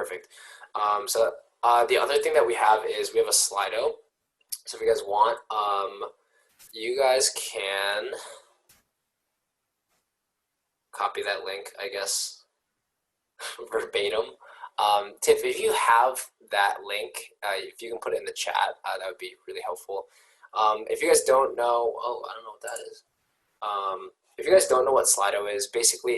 Perfect. The other thing that we have is we have a Slido. So if you guys want, you guys can copy that link, I guess, verbatim. Tiff, if you have that link, if you can put it in the chat, that would be really helpful. If you guys don't know, oh, I don't know what that is. If you guys don't know what Slido is, basically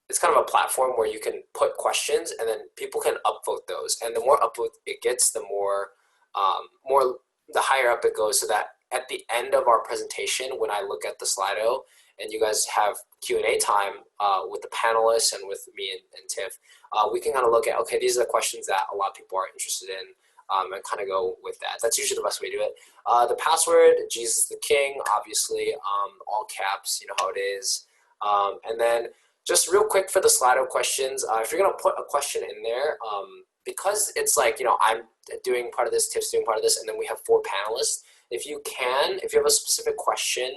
it's kind of a platform where you can put questions and then people can upvote those. And the more upvote it gets, the the higher up it goes, so that at the end of our presentation, when I look at the Slido and you guys have Q&A time with the panelists and with me and Tiff, we can kind of look at, okay, these are the questions that a lot of people are interested in, and kind of go with that. That's usually the best way to do it. The password, Jesus the King, obviously, all caps, you know how it is. And then just real quick for the Slido questions, if you're going to put a question in there, because it's like, I'm doing part of this, Tiff's doing part of this, and then we have 4 panelists. If you have a specific question,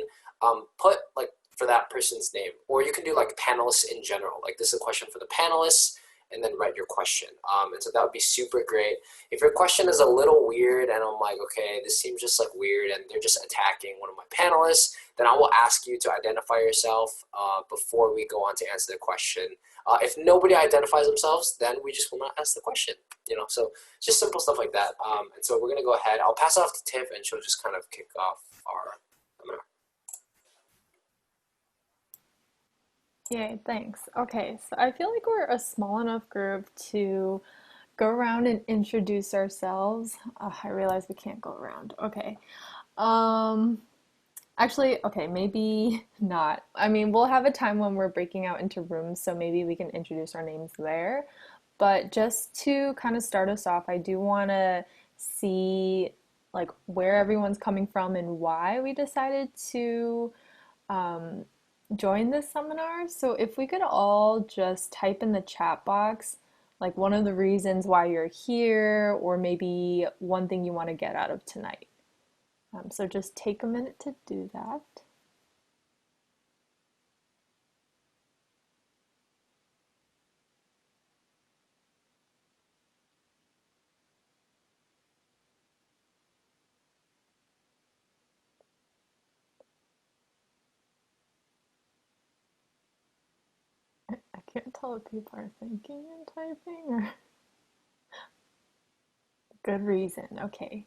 put like for that person's name, or you can do like panelists in general. Like, this is a question for the panelists, and then write your question. And so that would be super great. If your question is a little weird and I'm like, okay, this seems just like weird and they're just attacking one of my panelists, then I will ask you to identify yourself before we go on to answer the question. If nobody identifies themselves, then we just will not ask the question. So just simple stuff like that. And so we're gonna go ahead. I'll pass it off to Tiff and she'll just kind of kick off our seminar. Yay, thanks. Okay, so I feel like we're a small enough group to go around and introduce ourselves. I realize we can't go around. Okay. Um, Actually, okay, maybe not. I mean, we'll have a time when we're breaking out into rooms, so maybe we can introduce our names there. But just to kind of start us off, I do want to see like where everyone's coming from and why we decided to um, join this seminar. So if we could all just type in the chat box, like one of the reasons why you're here, or maybe one thing you want to get out of tonight. So just take a minute to do that. I can't tell if people are thinking and typing or good reason. Okay.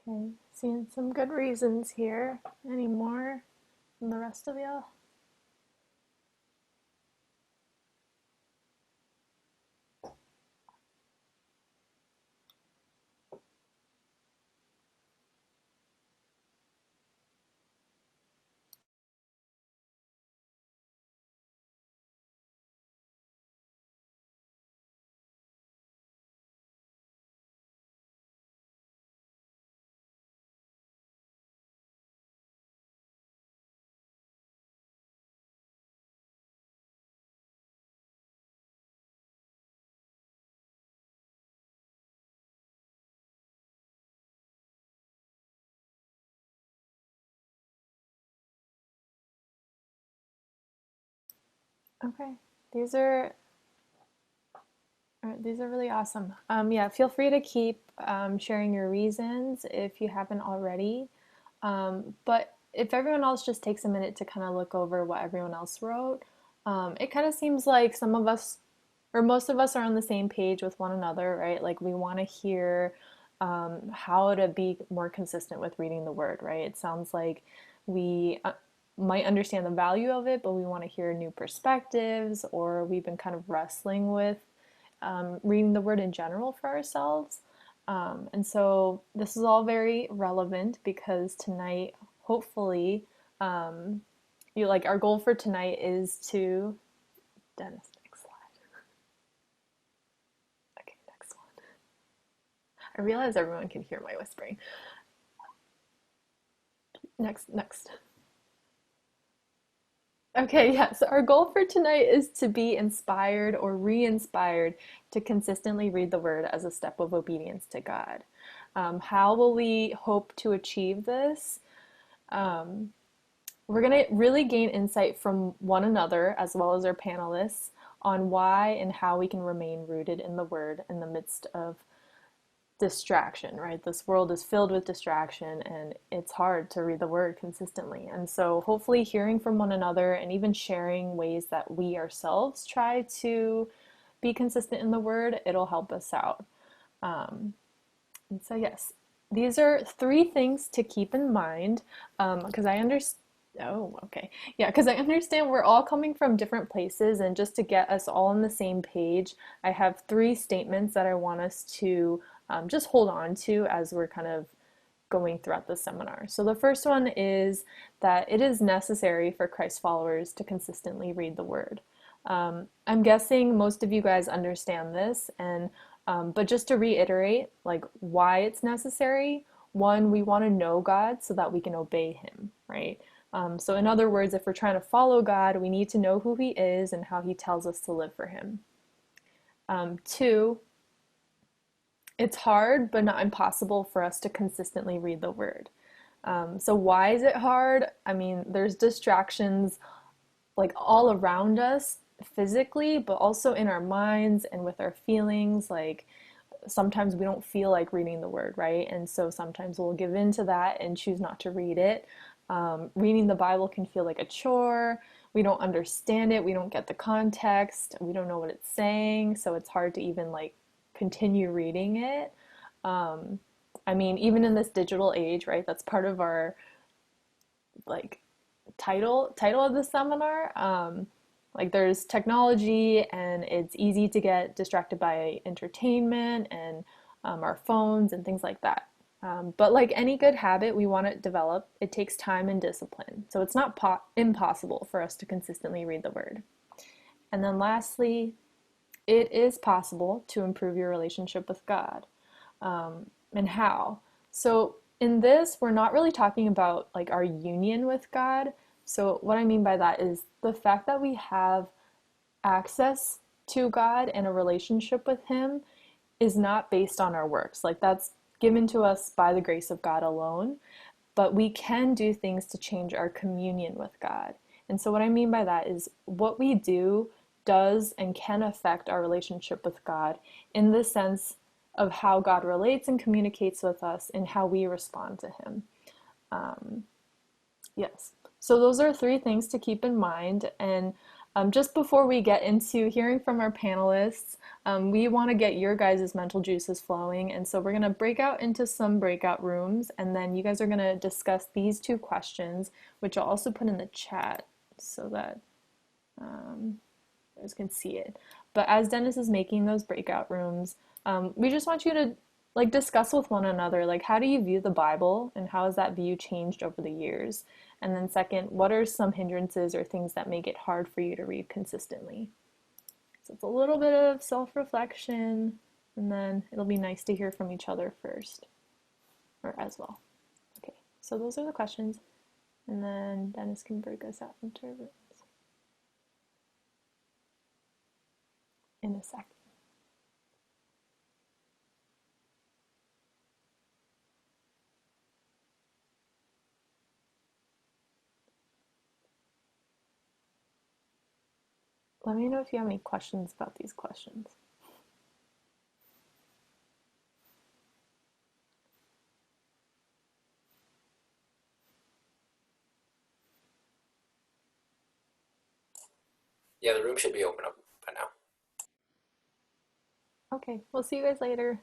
Okay, seeing some good reasons here. Any more from the rest of y'all? Okay, these are these are really awesome. Yeah, feel free to keep sharing your reasons if you haven't already. But if everyone else just takes a minute to kind of look over what everyone else wrote, it kind of seems like some of us, or most of us, are on the same page with one another, right? Like we want to hear how to be more consistent with reading the word, right? It sounds like we might understand the value of it, but we want to hear new perspectives, or we've been kind of wrestling with reading the word in general for ourselves. And so this is all very relevant because tonight, hopefully, you like our goal for tonight is to Dennis, next slide. Okay, next one. I realize everyone can hear my whispering. Next. Okay, yeah. So our goal for tonight is to be inspired or re-inspired to consistently read the Word as a step of obedience to God. How will we hope to achieve this? Um, we're going to really gain insight from one another as well as our panelists on why and how we can remain rooted in the Word in the midst of distraction, right? This world is filled with distraction and it's hard to read the word consistently. And so, hopefully, hearing from one another and even sharing ways that we ourselves try to be consistent in the word, it'll help us out. And so, yes, these are three things to keep in mind because I understand. Oh, okay. Yeah, because I understand we're all coming from different places, and just to get us all on the same page, I have three statements that I want us to just hold on to as we're kind of going throughout the seminar. So the first one is that it is necessary for Christ followers to consistently read the Word. I'm guessing most of you guys understand this, and but just to reiterate, like why it's necessary. One, we want to know God so that we can obey Him, right? So in other words, if we're trying to follow God, we need to know who He is and how He tells us to live for Him. Two, it's hard but not impossible for us to consistently read the Word. So why is it hard? I mean, there's distractions like all around us physically, but also in our minds and with our feelings. Like sometimes we don't feel like reading the word, right? And so sometimes we'll give in to that and choose not to read it. Reading the Bible can feel like a chore. We don't understand it. We don't get the context. We don't know what it's saying. So it's hard to even like continue reading it. I mean, even in this digital age, right? That's part of our like title of the seminar. Like there's technology and it's easy to get distracted by entertainment and our phones and things like that. But like any good habit we want to develop, it takes time and discipline. So it's not impossible for us to consistently read the word. And then lastly, it is possible to improve your relationship with God. And how? So in this, we're not really talking about like our union with God. So what I mean by that is the fact that we have access to God and a relationship with Him is not based on our works. Like that's given to us by the grace of God alone, but we can do things to change our communion with God. And so what I mean by that is what we do does and can affect our relationship with God in the sense of how God relates and communicates with us and how we respond to Him. Yes. So those are three things to keep in mind. And just before we get into hearing from our panelists, we want to get your guys' mental juices flowing. And so we're going to break out into some breakout rooms, and then you guys are going to discuss these two questions, which I'll also put in the chat so that you guys can see it. But as Dennis is making those breakout rooms, we just want you to like discuss with one another, like how do you view the Bible and how has that view changed over the years? And then second, what are some hindrances or things that make it hard for you to read consistently? So it's a little bit of self-reflection, and then it'll be nice to hear from each other first, or as well. Okay, so those are the questions, and then Dennis can break us out into rooms in a second. Let me know if you have any questions about these questions. Yeah, the room should be open up by now. Okay, we'll see you guys later.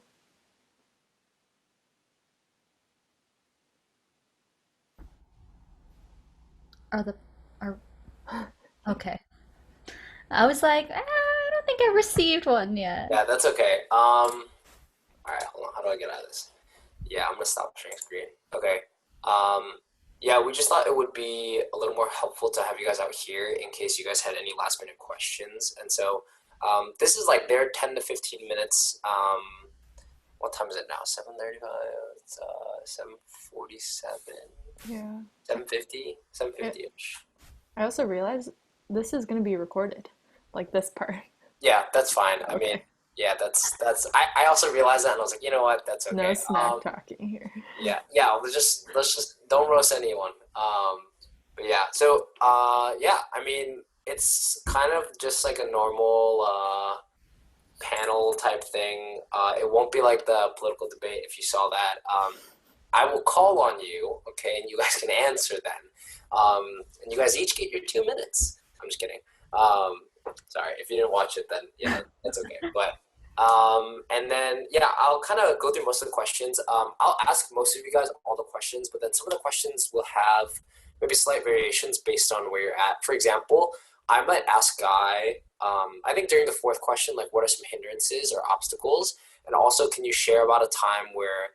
Are the are okay. I was like, I don't think I received one yet. Yeah, that's okay. All right, hold on. How do I get out of this? Yeah, I'm gonna stop sharing screen. Okay. Yeah, we just thought it would be a little more helpful to have you guys out here in case you guys had any last minute questions. And so this is like their 10 to 15 minutes What time is it now? 7:35. It's 7:47. Yeah. 7:50. 7:50ish. I also realized this is going to be recorded, like this part. Yeah, that's fine. I mean, Okay. yeah, that's. I also realized that, and I was like, you know what? That's No okay. smack talking here. Yeah. Let's just don't roast anyone. But yeah. So yeah. I mean, it's kind of just like a normal panel type thing. It won't be like the political debate if you saw that. I will call on you, okay, and you guys can answer then. And you guys each get your 2 minutes. I'm just kidding. Sorry, if you didn't watch it, then yeah, that's okay. But and then yeah, I'll kind of go through most of the questions. I'll ask most of you guys all the questions, but then some of the questions will have maybe slight variations based on where you're at. For example, I might ask Guy. I think during the fourth question, like, what are some hindrances or obstacles, and also, can you share about a time where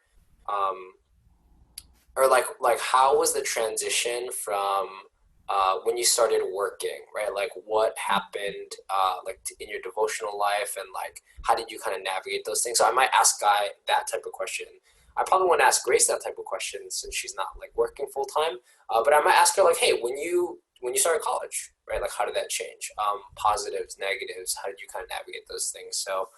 um, or like how was the transition from when you started working, right? Like what happened in your devotional life, and like how did you kind of navigate those things? So I might ask Guy that type of question. I probably want to ask Grace that type of question since she's not like working full time. But I might ask her like, hey, when you started college, right? Like how did that change? Positives, negatives. How did you kind of navigate those things? So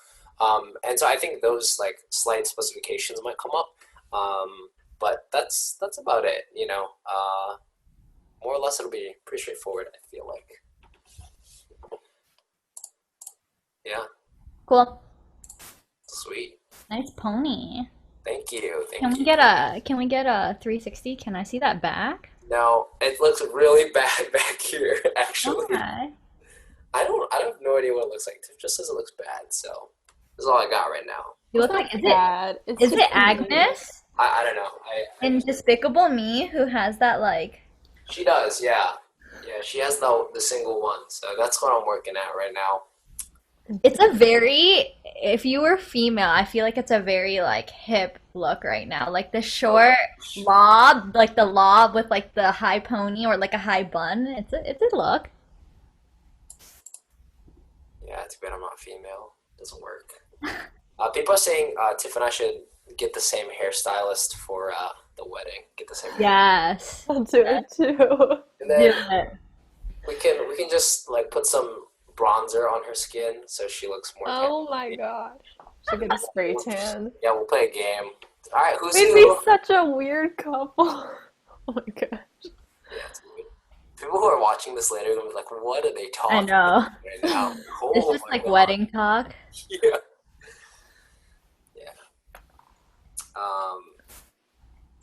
and so I think those like slight specifications might come up. But that's about it. More or less it'll be pretty straightforward, I feel like. Yeah, Cool. sweet. Nice pony. Thank you, Can thank we you. get a 360? Can I see that back? No, it looks really bad back here, actually. Why? I have no idea what it looks like. It just says it looks bad, so this is all I got right now. You It's look not like bad. It's is it just me. Agnes I don't know. I in just Despicable Me who has that like She does, yeah. Yeah, she has the single one, so that's what I'm working at right now. it's a very if you were female, I feel like it's a very like hip look right now. Like the Oh short lob, like the lob with like the high pony or like a high bun. It's a look. yeah, too bad I'm not female. Doesn't work. People are saying Tiff and I should get the same hairstylist for the wedding. Get the same hair, Yes. I'll do it too. and Do then it. we can just like put some bronzer on her skin so she looks more tan. Oh my gosh. Should get a spray tan. Yeah, we'll play a game. All right, who's We'd be who? such a weird couple. Oh my god. Yeah, it's weird. People who are watching this later are gonna be like, "What are they I talking know. about right now?" It's Oh just my like god. wedding talk. Yeah. Yeah. Um,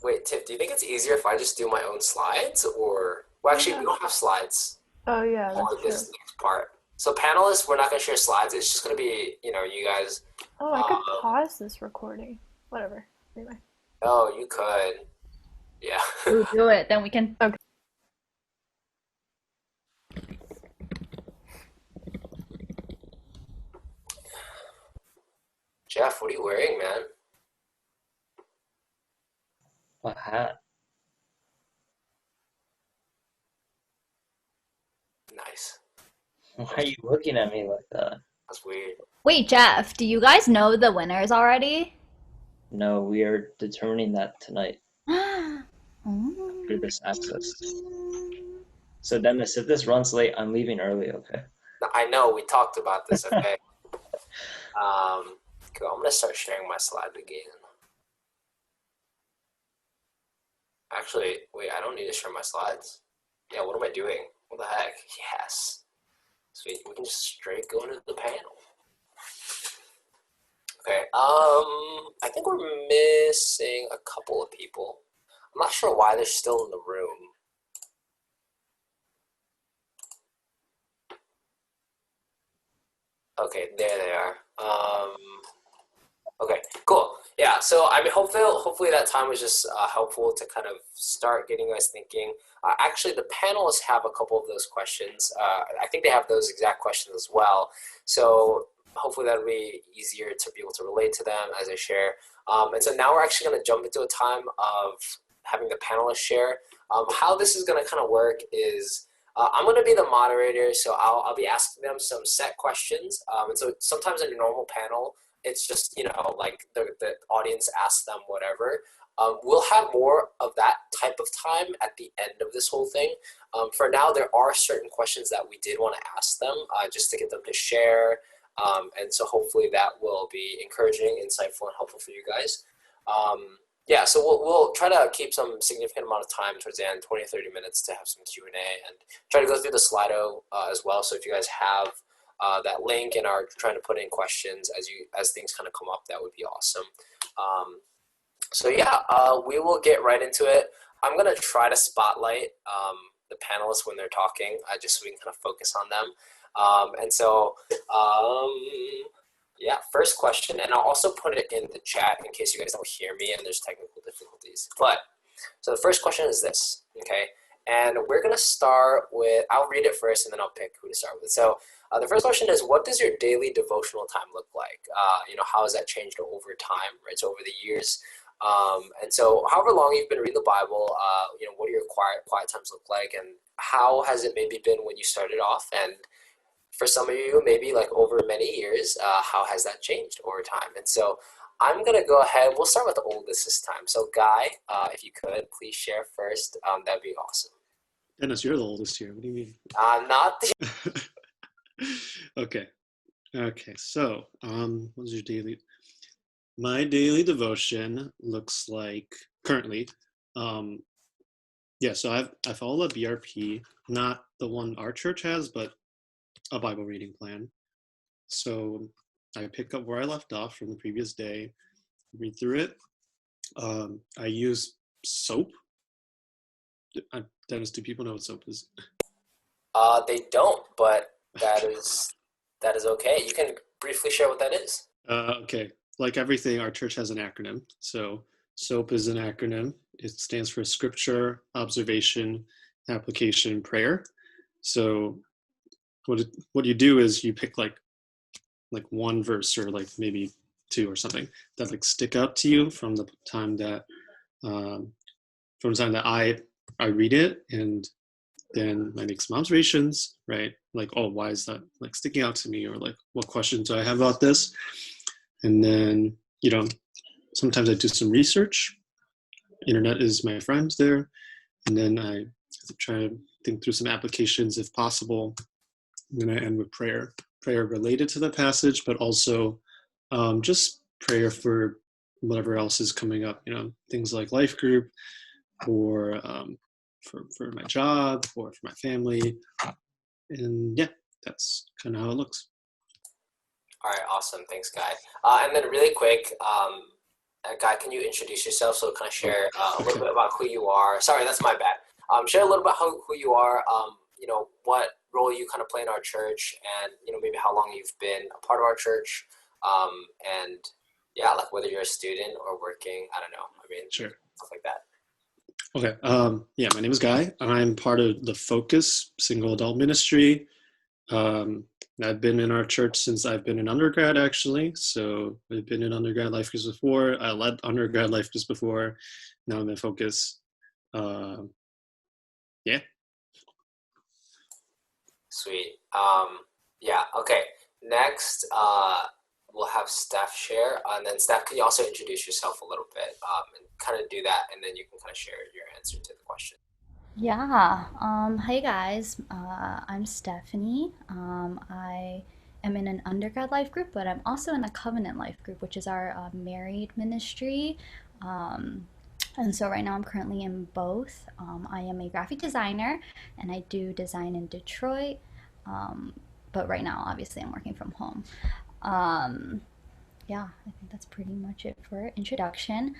Wait, Tiff, do you think it's easier if I just do my own slides, or well, actually, we Yeah. don't have slides Oh yeah, for that's true. this next part. So panelists, we're not gonna share slides. It's just gonna be, you guys. Oh, I could Um, pause this recording. Whatever. Anyway. oh, you could. Yeah. Ooh, do it. Then we can. Okay. Jeff, what are you wearing, man? What hat? Nice. Why are you looking at me like that? That's weird. Wait, Jeff, do you guys know the winners already? No, we are determining that tonight through Mm. this access. So Dennis, if this runs late, I'm leaving early, okay? I know we talked about this. Okay. Cool. I'm gonna start sharing my slides again. Actually, wait. I don't need to share my slides. Yeah. What am I doing? What the heck? Yes. Sweet. We can just straight go into the panel. Okay. I think we're missing a couple of people. I'm not sure why they're still in the room. Okay, there they are. Okay, cool. Yeah, so I mean, hopefully that time was just helpful to kind of start getting you guys thinking. Actually, the panelists have a couple of those questions. I think they have those exact questions as well. So hopefully that'll be easier to be able to relate to them as I share. And so now we're actually going to jump into a time of having the panelists share. How this is going to kind of work is I'm going to be the moderator, so I'll be asking them some set questions. And so sometimes in a normal panel, it's just, like the audience asks them whatever. We'll have more of that type of time at the end of this whole thing. For now, there are certain questions that we did want to ask them just to get them to share. And so hopefully that will be encouraging, insightful, and helpful for you guys. Yeah, so we'll try to keep some significant amount of time towards the end, 20 or 30 minutes to have some Q&A, and try to go through the Slido as well. So if you guys have that link and are trying to put in questions as things kind of come up, that would be awesome. So yeah, we will get right into it. I'm gonna try to spotlight the panelists when they're talking, just so we can kind of focus on them. And so, yeah, first question, and I'll also put it in the chat in case you guys don't hear me and there's technical difficulties. But so the first question is this, okay? And we're gonna start with, I'll read it first and then I'll pick who to start with. So the first question is, what does your daily devotional time look like? How has that changed over time, right? So over the years. And so however long you've been reading the Bible, what do your quiet times look like, and how has it maybe been when you started off? And for some of you, maybe like over many years, how has that changed over time? And so I'm gonna go ahead, we'll start with the oldest this time. So Guy, if you could, please share first, that'd be awesome. Dennis, you're the oldest here. What do you mean? Not the Okay. So, what's your daily? My daily devotion looks like currently, so I follow the BRP, not the one our church has, but a Bible reading plan. So I pick up where I left off from the previous day, read through it. I use soap. Dennis, do people know what soap is? They don't, but that is okay. You can briefly share what that is. Okay. Like everything, our church has an acronym. So SOAP is an acronym. It stands for Scripture, Observation, Application, Prayer. So what you do is you pick like one verse or like maybe two or something that like stick out to you from the time that I read it, and then I make some observations, right? Like, oh, why is that like sticking out to me, or like what questions do I have about this? And then, sometimes I do some research. Internet is my friend there. And then I try to think through some applications if possible. And then I end with prayer related to the passage, but also just prayer for whatever else is coming up, things like life group, or for my job, or for my family. And yeah, that's kind of how it looks. All right, awesome. Thanks, Guy. And then really quick, Guy, can you introduce yourself? So kind of share a little bit about who you are. Sorry, that's my bad. Share a little bit who you are, what role you kind of play in our church, and, maybe how long you've been a part of our church. And yeah, like whether you're a student or working, I don't know. I mean, sure. Stuff like that. Okay. My name is Guy. I'm part of the Focus Single Adult Ministry. I've been in our church since I've been in undergrad, actually. So I've been in undergrad life groups before. I led undergrad life groups before. Now I'm in Focus. Yeah. Sweet. Yeah. Okay. Next, we'll have Steph share, and then Steph, can you also introduce yourself a little bit, and kind of do that, and then you can kind of share your answer to the question. Yeah. Hi guys. I'm Stephanie. I am in an undergrad life group, but I'm also in a covenant life group, which is our married ministry. And so right now I'm currently in both. I am a graphic designer and I do design in Detroit. But right now, obviously, I'm working from home. Yeah, I think that's pretty much it for introduction.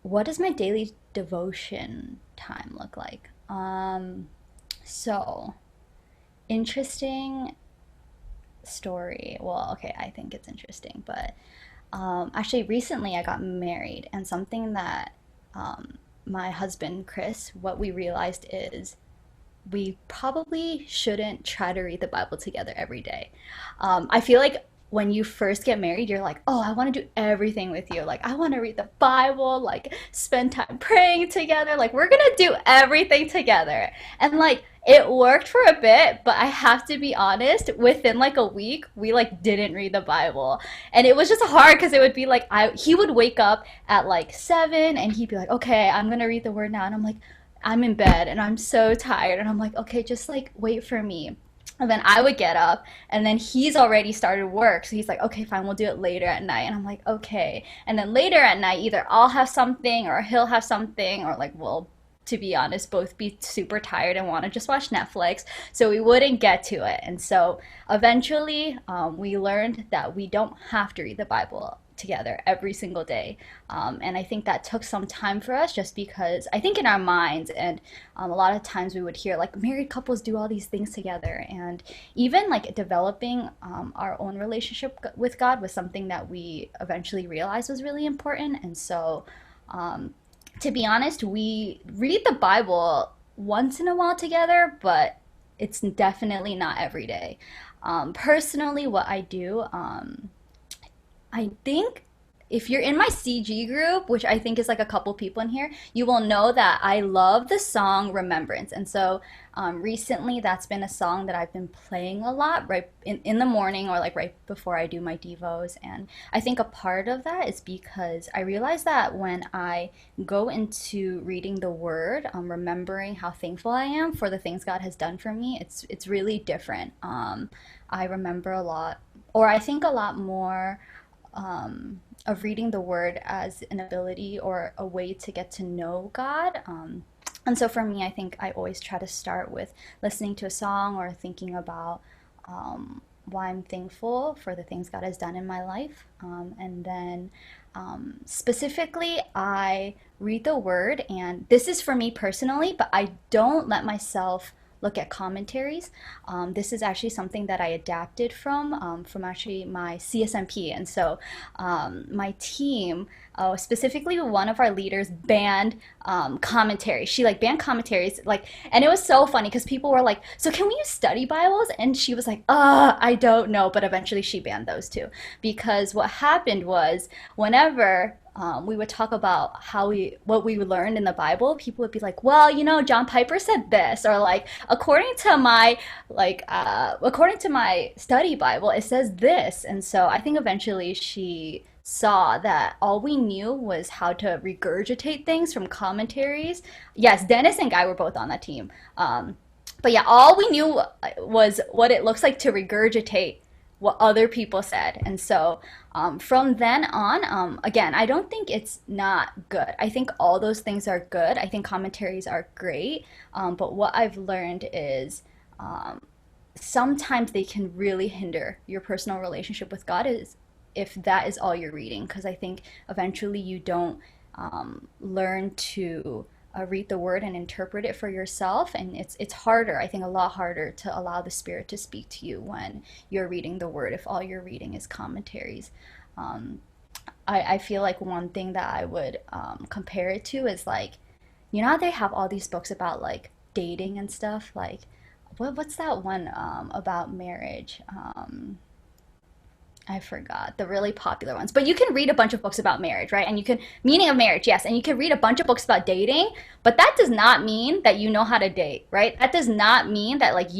What does my daily devotion time look like? So, interesting story. Well, okay, I think it's interesting, but actually, recently I got married, and something that my husband, Chris, what we realized is we probably shouldn't try to read the Bible together every day. I feel like when you first get married, you're like, oh, I want to do everything with you. Like, I want to read the Bible, like, spend time praying together. Like, we're going to do everything together. And, like, it worked for a bit, but I have to be honest, within like a week, we like didn't read the Bible. And it was just hard because it would be like, he would wake up at like 7 and he'd be like, okay, I'm going to read the word now. And I'm like, I'm in bed and I'm so tired. And I'm like, okay, just like wait for me. And then I would get up, and then he's already started work. So he's like, okay, fine, we'll do it later at night. And I'm like, okay. And then later at night, either I'll have something or he'll have something, or like we'll, to be honest, both be super tired and want to just watch Netflix. So we wouldn't get to it. And so eventually, we learned that we don't have to read the Bible together every single day. And I think that took some time for us just because I think in our minds, and a lot of times we would hear like married couples do all these things together. And even like developing our own relationship with God was something that we eventually realized was really important. And so, to be honest, we read the Bible once in a while together, but it's definitely not every day. Personally, what I do, I think if you're in my CG group, which I think is like a couple people in here, you will know that I love the song Remembrance. And so recently that's been a song that I've been playing a lot right in the morning or like right before I do my devos. And I think a part of that is because I realize that when I go into reading the word, remembering how thankful I am for the things God has done for me, it's really different. I remember a lot, or I think a lot more of reading the word as an ability or a way to get to know God. And so for me, I think I always try to start with listening to a song or thinking about why I'm thankful for the things God has done in my life. And then specifically, I read the word, and this is for me personally, but I don't let myself look at commentaries. This is actually something that I adapted from actually my CSMP. And so my team, specifically one of our leaders, banned commentary. She like banned commentaries, like, and it was so funny because people were like, "So can we use study Bibles?" And she was like, I don't know." But eventually she banned those too, because what happened was whenever we would talk about what we learned in the Bible, people would be like, well, John Piper said this, or like, according to my study Bible, it says this. And so I think eventually she saw that all we knew was how to regurgitate things from commentaries. Yes, Dennis and Guy were both on that team. But yeah, all we knew was what it looks like to regurgitate what other people said. And so from then on, again, I don't think it's not good. I think all those things are good. I think commentaries are great. But what I've learned is sometimes they can really hinder your personal relationship with God is if that is all you're reading. Because I think eventually you don't learn to read the word and interpret it for yourself, and it's harder, I think, a lot harder to allow the Spirit to speak to you when you're reading the word if all you're reading is commentaries. I feel like one thing that I would compare it to is like, how they have all these books about like dating and stuff, like what's that one about marriage? I forgot the really popular ones, but you can read a bunch of books about marriage, right? And you can, meaning of marriage, yes, and you can read a bunch of books about dating, but that does not mean that you know how to date, right? That does not mean that like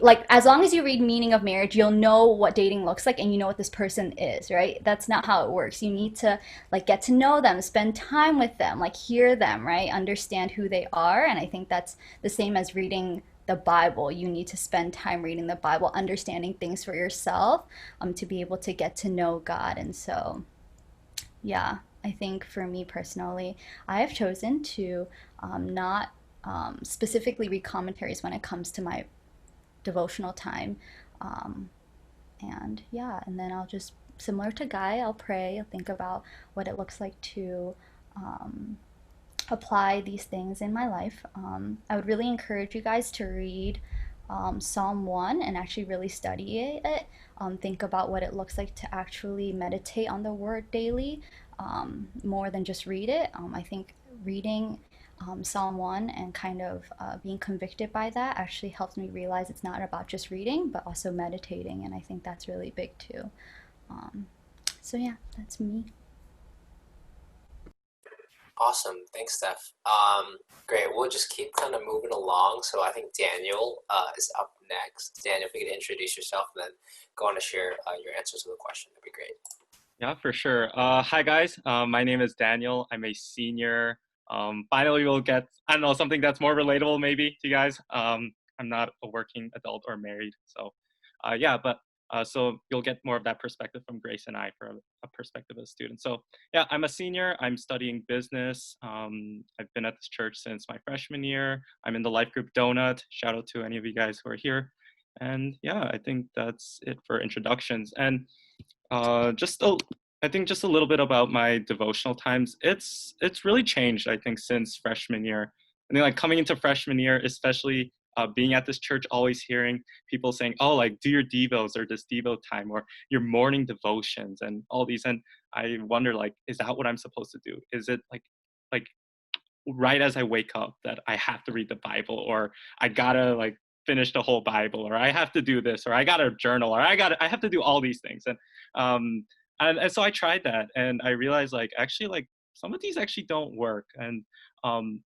like as long as you read meaning of marriage, you'll know what dating looks like and you know what this person is, right? That's not how it works. You need to like get to know them, spend time with them, like hear them, right? Understand who they are. And I think that's the same as reading the Bible. You need to spend time reading the Bible, understanding things for yourself, to be able to get to know God. And so, yeah, I think for me personally, I have chosen to not specifically read commentaries when it comes to my devotional time. And yeah, and then I'll just, similar to Guy, I'll pray, I'll think about what it looks like to apply these things in my life. I would really encourage you guys to read Psalm 1 and actually really study it. Think about what it looks like to actually meditate on the word daily, more than just read it. I think reading Psalm 1 and kind of being convicted by that actually helped me realize it's not about just reading, but also meditating. And I think that's really big too. Um, so, yeah, that's me. Awesome. Thanks, Steph. Great. We'll just keep kind of moving along. So I think Daniel is up next. Daniel, if you could introduce yourself and then go on to share your answers to the question, that'd be great. Yeah, for sure. Hi, guys. My name is Daniel. I'm a senior. Finally, we'll get, I don't know, something that's more relatable maybe to you guys. I'm not a working adult or married. So, yeah, but so you'll get more of that perspective from Grace and I for a perspective of a student. So, yeah, I'm a senior. I'm studying business. I've been at this church since my freshman year. I'm in the life group Donut. Shout out to any of you guys who are here. And yeah, I think that's it for introductions. And I think just a little bit about my devotional times. It's really changed, I think, since freshman year. I think like coming into freshman year, especially being at this church, always hearing people saying, "Oh, like do your devos or this devo time or your morning devotions and all these." And I wonder, like, is that what I'm supposed to do? Is it like right as I wake up that I have to read the Bible, or I gotta like finish the whole Bible, or I have to do this, or I gotta journal, or I have to do all these things. Um and so I tried that and I realized like actually like some of these actually don't work. And um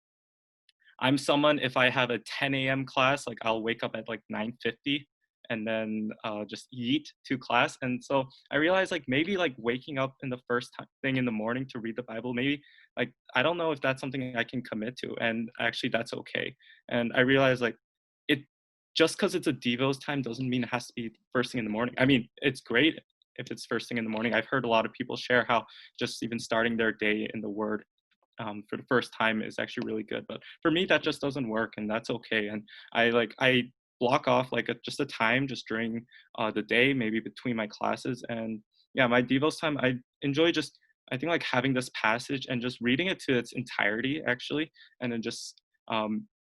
I'm someone, if I have a 10 a.m. class, like I'll wake up at like 9:50 and then just eat to class. And so I realized like maybe like waking up in the first thing in the morning to read the Bible, maybe like I don't know if that's something I can commit to. And actually that's okay. And I realized like it just because it's a Devos time doesn't mean it has to be first thing in the morning. I mean, it's great if it's first thing in the morning. I've heard a lot of people share how just even starting their day in the Word for the first time is actually really good. But for me, that just doesn't work, and that's okay. And I block off like just a time just during the day, maybe between my classes. And yeah, my devos time, I enjoy just I think like having this passage and just reading it to its entirety actually, and then just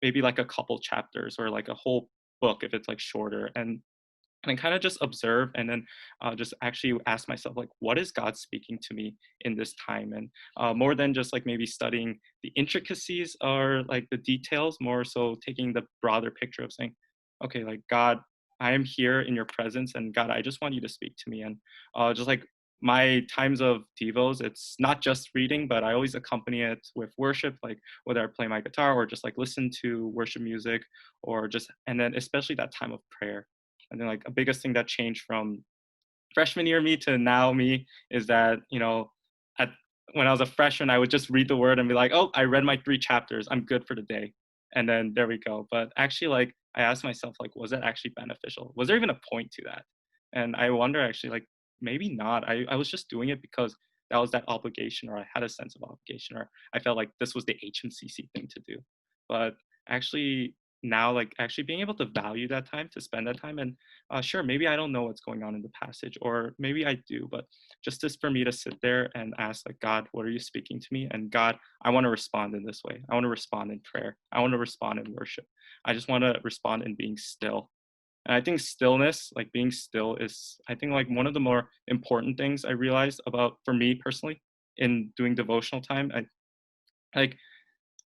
maybe like a couple chapters or like a whole book if it's like shorter. And kind of just observe and then just actually ask myself like what is God speaking to me in this time. And more than just like maybe studying the intricacies or like the details, more so taking the broader picture of saying, okay, like God, I am here in your presence, and God, I just want you to speak to me. And just like my times of devos, it's not just reading, but I always accompany it with worship, like whether I play my guitar or just like listen to worship music, or just, and then especially that time of prayer. And then like a biggest thing that changed from freshman year me to now me is that, you know, at when I was a freshman, I would just read the word and be like, oh, I read my 3 chapters, I'm good for the day. And then there we go. But actually like I asked myself, like, was that actually beneficial? Was there even a point to that? And I wonder actually like maybe not. I was just doing it because that was that obligation, or I had a sense of obligation, or I felt like this was the HMCC thing to do. But actually now like actually being able to value that time, to spend that time. And sure, maybe I don't know what's going on in the passage, or maybe I do, but just as for me to sit there and ask like, God, what are you speaking to me? And God, I want to respond in this way. I want to respond in prayer. I want to respond in worship. I just want to respond in being still. And I think stillness, like being still, is I think like one of the more important things I realized about, for me personally, in doing devotional time. Like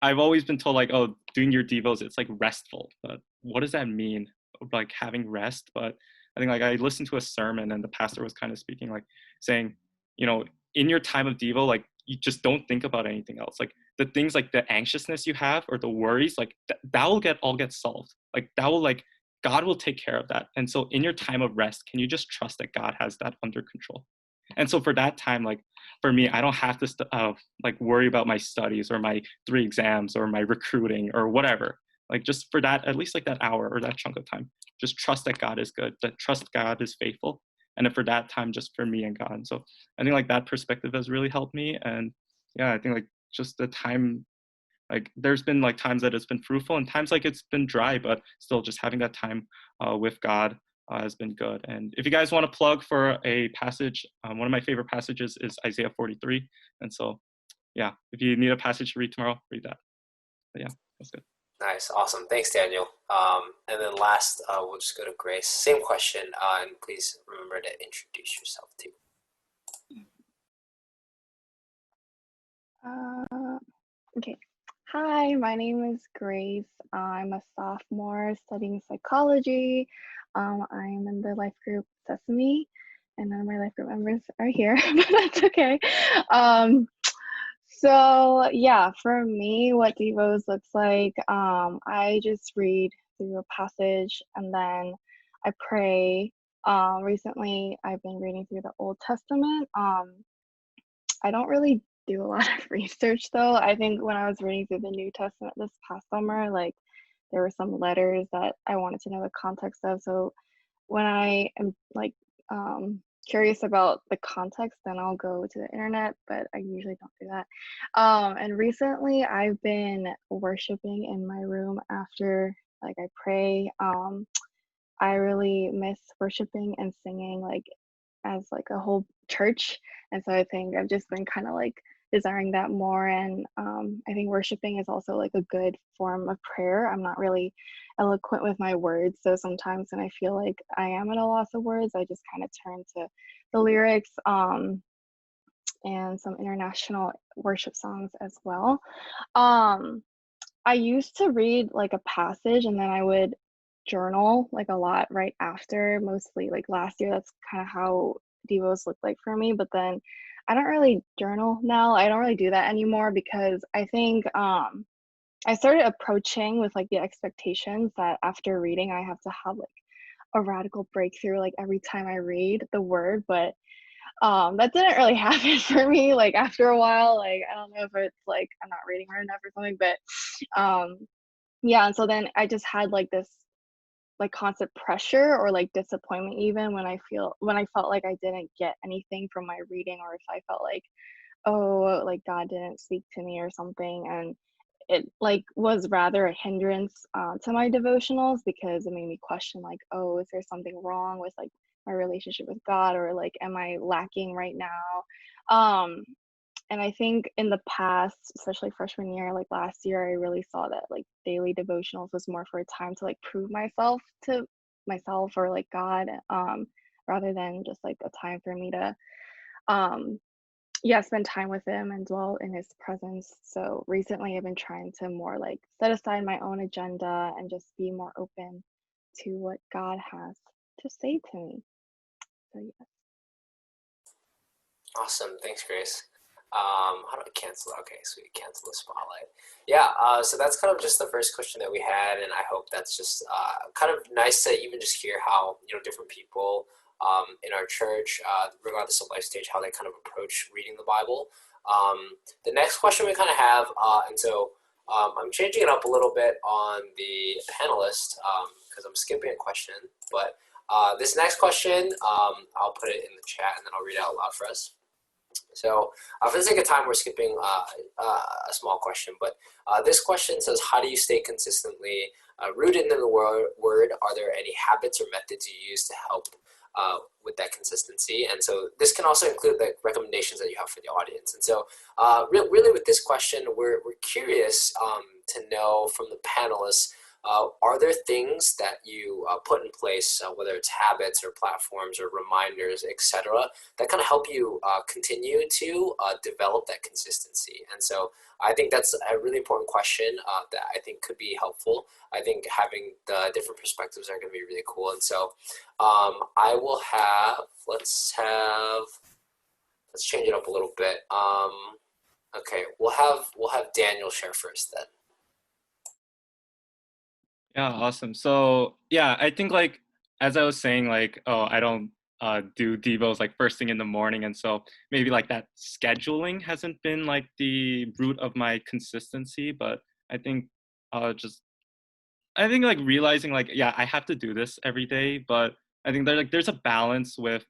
I've always been told like, oh, doing your devos, it's like restful. But what does that mean? Like having rest? But I think like I listened to a sermon and the pastor was kind of speaking like saying, you know, in your time of devo, like you just don't think about anything else. Like the things like the anxiousness you have or the worries, like that will get solved. Like that will like God will take care of that. And so in your time of rest, can you just trust that God has that under control? And so for that time, like for me, I don't have to like worry about my studies or my 3 exams or my recruiting or whatever. Like just for that, at least like that hour or that chunk of time, just trust that God is good, that trust God is faithful. And then for that time, just for me and God. So I think like that perspective has really helped me. And yeah, I think like just the time, like there's been like times that it's been fruitful and times like it's been dry, but still just having that time with God has been good. And if you guys want to plug for a passage, one of my favorite passages is Isaiah 43. And so, yeah, if you need a passage to read tomorrow, read that. But yeah, that's good. Nice, awesome. Thanks, Daniel. And then last, we'll just go to Grace. Same question, and please remember to introduce yourself too. Okay. Hi, my name is Grace. I'm a sophomore studying psychology. I'm in the life group Sesame, and none of my life group members are here, but that's okay. Um, so yeah, for me, what Devos looks like, I just read through a passage and then I pray. Recently, I've been reading through the Old Testament. I don't really do a lot of research though. I think when I was reading through the New Testament this past summer, like there were some letters that I wanted to know the context of. So when I am like curious about the context, then I'll go to the internet, but I usually don't do that. And recently I've been worshiping in my room after like I pray. I really miss worshiping and singing like as like a whole church. And so I think I've just been kind of like desiring that more. And I think worshiping is also like a good form of prayer. I'm not really eloquent with my words. So sometimes when I feel like I am at a loss of words, I just kind of turn to the lyrics and some international worship songs as well. Um, I used to read like a passage and then I would journal like a lot right after, mostly like last year. That's kind of how Devos looked like for me. But then I don't really journal now. I don't really do that anymore because I think I started approaching with like the expectations that after reading, I have to have like a radical breakthrough like every time I read the word. But that didn't really happen for me. Like after a while, like I don't know if it's like I'm not reading hard enough or something, but um yeah, and so then I just had like this like constant pressure or like disappointment even when I felt like I didn't get anything from my reading, or if I felt like, oh, like God didn't speak to me or something. And it like was rather a hindrance to my devotionals because it made me question like, oh, is there something wrong with like my relationship with God, or like am I lacking right now? And I think in the past, especially freshman year, like last year, I really saw that like daily devotionals was more for a time to like prove myself to myself or like God, rather than just like a time for me to, um, yeah, spend time with Him and dwell in His presence. So recently, I've been trying to more like set aside my own agenda and just be more open to what God has to say to me. So yeah. Awesome. Thanks, Grace. How do I cancel? Okay, so we cancel the spotlight. Yeah, so that's kind of just the first question that we had, and I hope that's just kind of nice to even just hear how, different people in our church, regardless of life stage, how they kind of approach reading the Bible. The next question we kind of have, and so I'm changing it up a little bit on the panelist because I'm skipping a question, but this next question, I'll put it in the chat and then I'll read it out loud for us. So for the sake of time, we're skipping a small question, but this question says, how do you stay consistently rooted in the word? Are there any habits or methods you use to help with that consistency? And so this can also include the recommendations that you have for the audience. And so really with this question, we're curious to know from the panelists, are there things that you put in place, whether it's habits or platforms or reminders, etc., that kind of help you continue to develop that consistency? And so I think that's a really important question that I think could be helpful. I think having the different perspectives are going to be really cool. And so I will have, let's change it up a little bit. Okay, we'll have Daniel share first then. Yeah, awesome. So yeah, I think like as I was saying, like, oh, I don't do devos like first thing in the morning, and so maybe like that scheduling hasn't been like the root of my consistency. But I think just I think like realizing like, yeah, I have to do this every day, but I think there's a balance with,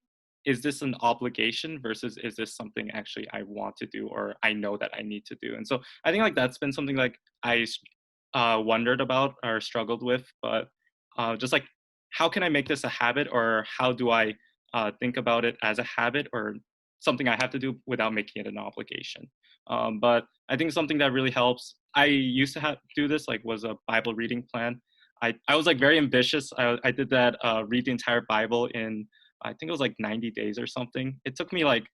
is this an obligation versus is this something actually I want to do or I know that I need to do? And so I think like that's been something like I wondered about or struggled with, but just like how can I make this a habit, or how do I think about it as a habit or something I have to do without making it an obligation? But I think something that really helps, I used to do this, like was a Bible reading plan. I was like very ambitious. I did that, read the entire Bible in, I think it was like 90 days or something. It took me like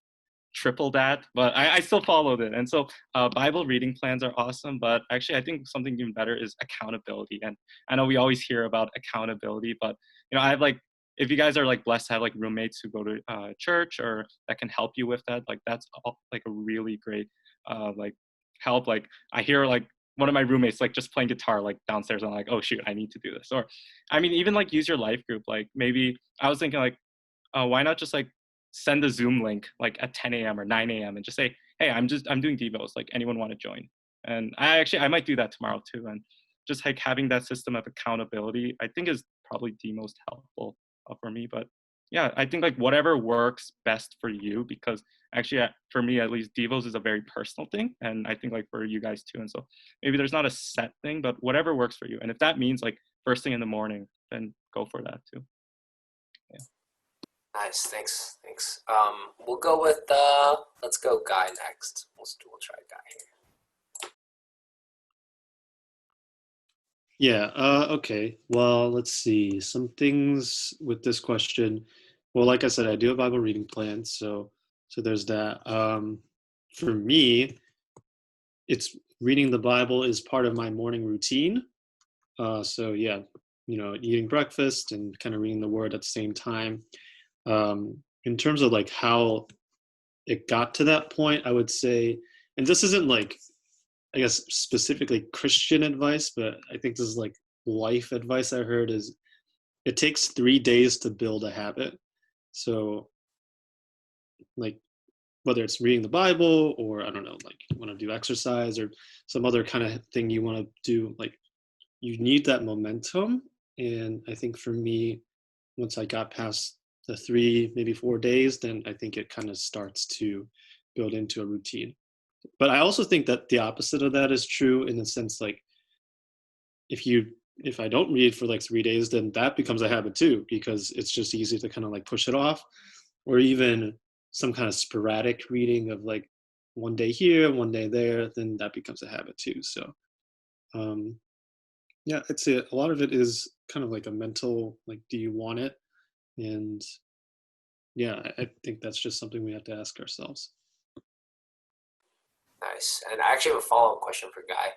triple that, but I still followed it. And so Bible reading plans are awesome, but actually I think something even better is accountability. And I know we always hear about accountability, but I have like, if you guys are like blessed to have like roommates who go to church or that can help you with that, like that's like a really great like help. Like I hear like one of my roommates like just playing guitar like downstairs, and I'm like, oh shoot, I need to do this. Or I mean, even like use your life group. Like maybe I was thinking like, why not just like send a Zoom link like at 10 a.m. or 9 a.m. and just say, hey, I'm doing Devos. Like anyone want to join? And I might do that tomorrow too. And just like having that system of accountability, I think is probably the most helpful for me. But yeah, I think like whatever works best for you, because actually for me at least, Devos is a very personal thing, and I think like for you guys too. And so maybe there's not a set thing, but whatever works for you. And if that means like first thing in the morning, then go for that too. Yeah. Nice, thanks. We'll go with let's go Guy next. We'll try Guy here. Yeah, okay. Well, let's see. Some things with this question. Well, like I said, I do a Bible reading plan, so there's that. For me, it's reading the Bible is part of my morning routine. So yeah, eating breakfast and kind of reading the Word at the same time. In terms of like how it got to that point, I would say, and this isn't like, I guess, specifically Christian advice, but I think this is like life advice I heard is it takes 3 days to build a habit. So like whether it's reading the Bible or I don't know, like you want to do exercise or some other kind of thing you want to do, like you need that momentum. And I think for me, once I got past the 3, maybe 4 days, then I think it kind of starts to build into a routine. But I also think that the opposite of that is true in the sense like if I don't read for like 3 days, then that becomes a habit too, because it's just easy to kind of like push it off. Or even some kind of sporadic reading of like one day here, one day there, then that becomes a habit too. So yeah, I'd say a lot of it is kind of like a mental, like, do you want it? And yeah, I think that's just something we have to ask ourselves. Nice. And I actually have a follow-up question for Guy.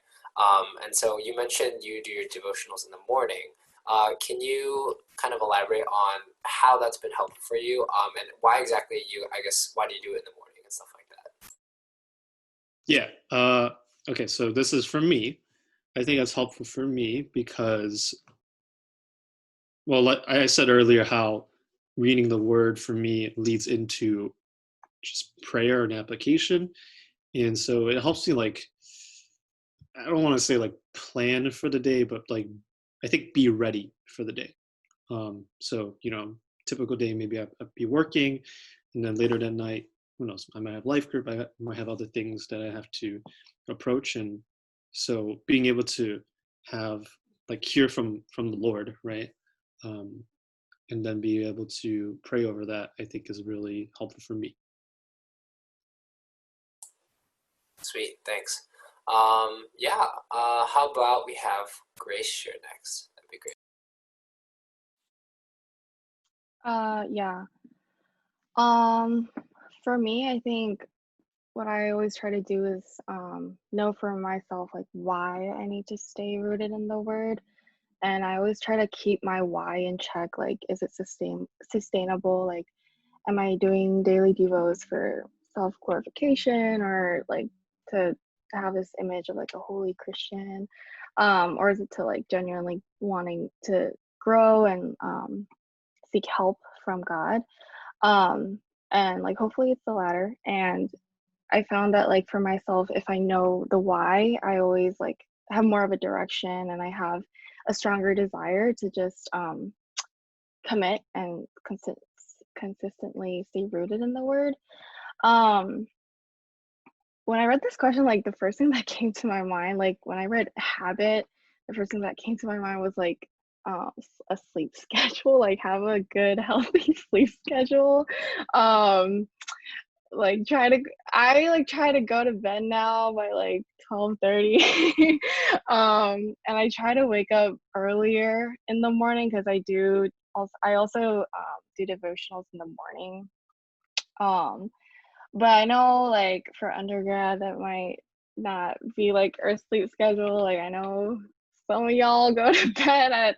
And so you mentioned you do your devotionals in the morning. Can you kind of elaborate on how that's been helpful for you, and why exactly why do you do it in the morning and stuff like that? Yeah. Okay, so this is for me. I think that's helpful for me because, well, like I said earlier, how reading the Word for me leads into just prayer and application. And so it helps me like, I don't want to say like plan for the day, but like I think be ready for the day. So typical day, maybe I'll be working, and then later that night, who knows, I might have life group, I might have other things that I have to approach. And so being able to have like hear from the Lord, right? And then be able to pray over that, I think is really helpful for me. Sweet, thanks. Yeah. How about we have Grace share next? That'd be great. Yeah. For me, I think what I always try to do is know for myself like why I need to stay rooted in the Word, and I always try to keep my why in check. Like, is it sustainable? Like, am I doing daily devos for self glorification or like to have this image of like a holy Christian, or is it to like genuinely wanting to grow and seek help from God? And like hopefully it's the latter. And I found that like for myself, if I know the why, I always like have more of a direction and I have a stronger desire to just commit and consistently stay rooted in the Word. When I read this question, like the first thing that came to my mind, like when I read habit, the first thing that came to my mind was like a sleep schedule, like have a good healthy sleep schedule. Like try to go to bed now by like 12:30. And I try to wake up earlier in the morning because I also do devotionals in the morning. But I know like for undergrad that might not be like our sleep schedule. Like I know some of y'all go to bed at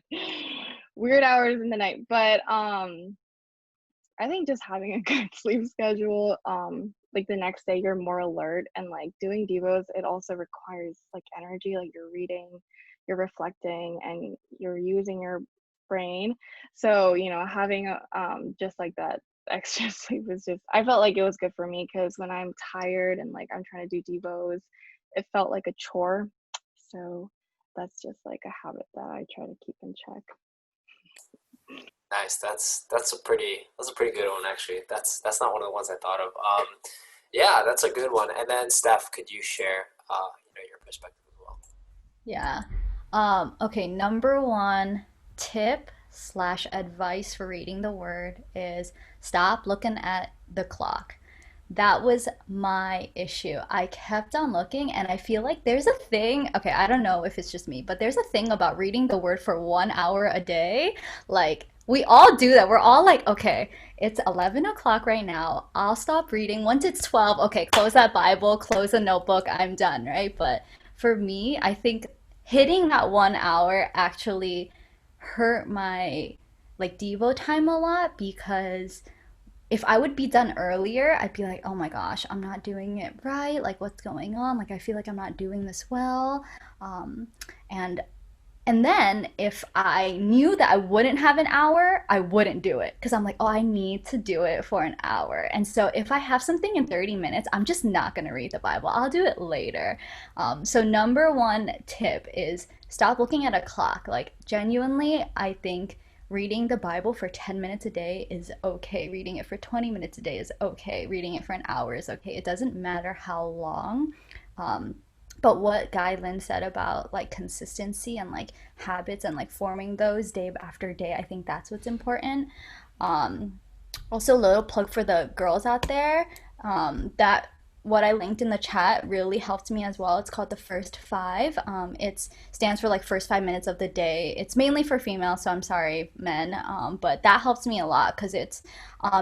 weird hours in the night, but I think just having a good sleep schedule, like the next day you're more alert, and like doing devos, it also requires like energy, like you're reading, you're reflecting, and you're using your brain. So, you know, having a just like that extra sleep was just, I felt like it was good for me because when I'm tired and like I'm trying to do devos, it felt like a chore. So that's just like a habit that I try to keep in check. Nice. That's a pretty good one actually. That's not one of the ones I thought of. Yeah, that's a good one. And then Steph, could you share your perspective as well? Yeah. Okay, number one tip slash advice for reading the word is stop looking at the clock. That was my issue. I kept on looking, and I feel like there's a thing, okay, I don't know if it's just me, but there's a thing about reading the word for 1 hour a day. Like, we all do that. We're all like, okay, it's 11 o'clock right now. I'll stop reading. Once it's 12, okay, close that Bible, close the notebook, I'm done, right? But for me, I think hitting that 1 hour actually hurt my like Devo time a lot because if I would be done earlier, I'd be like, oh my gosh, I'm not doing it right. Like, what's going on? Like, I feel like I'm not doing this well. Um, and and then if I knew that I wouldn't have an hour, I wouldn't do it because I'm like, oh, I need to do it for an hour. And so if I have something in 30 minutes, I'm just not going to read the Bible. I'll do it later. So, number one tip is stop looking at a clock. Like, genuinely, I think reading the Bible for 10 minutes a day is okay. Reading it for 20 minutes a day is okay. Reading it for an hour is okay. It doesn't matter how long. Um, but what Guy Lynn said about like consistency and like habits and like forming those day after day, I think that's what's important. Um, Also, a little plug for the girls out there. That what I linked in the chat really helped me as well. It's called the First Five. It stands for like first 5 minutes of the day. It's mainly for females, so I'm sorry, men. But that helps me a lot because it's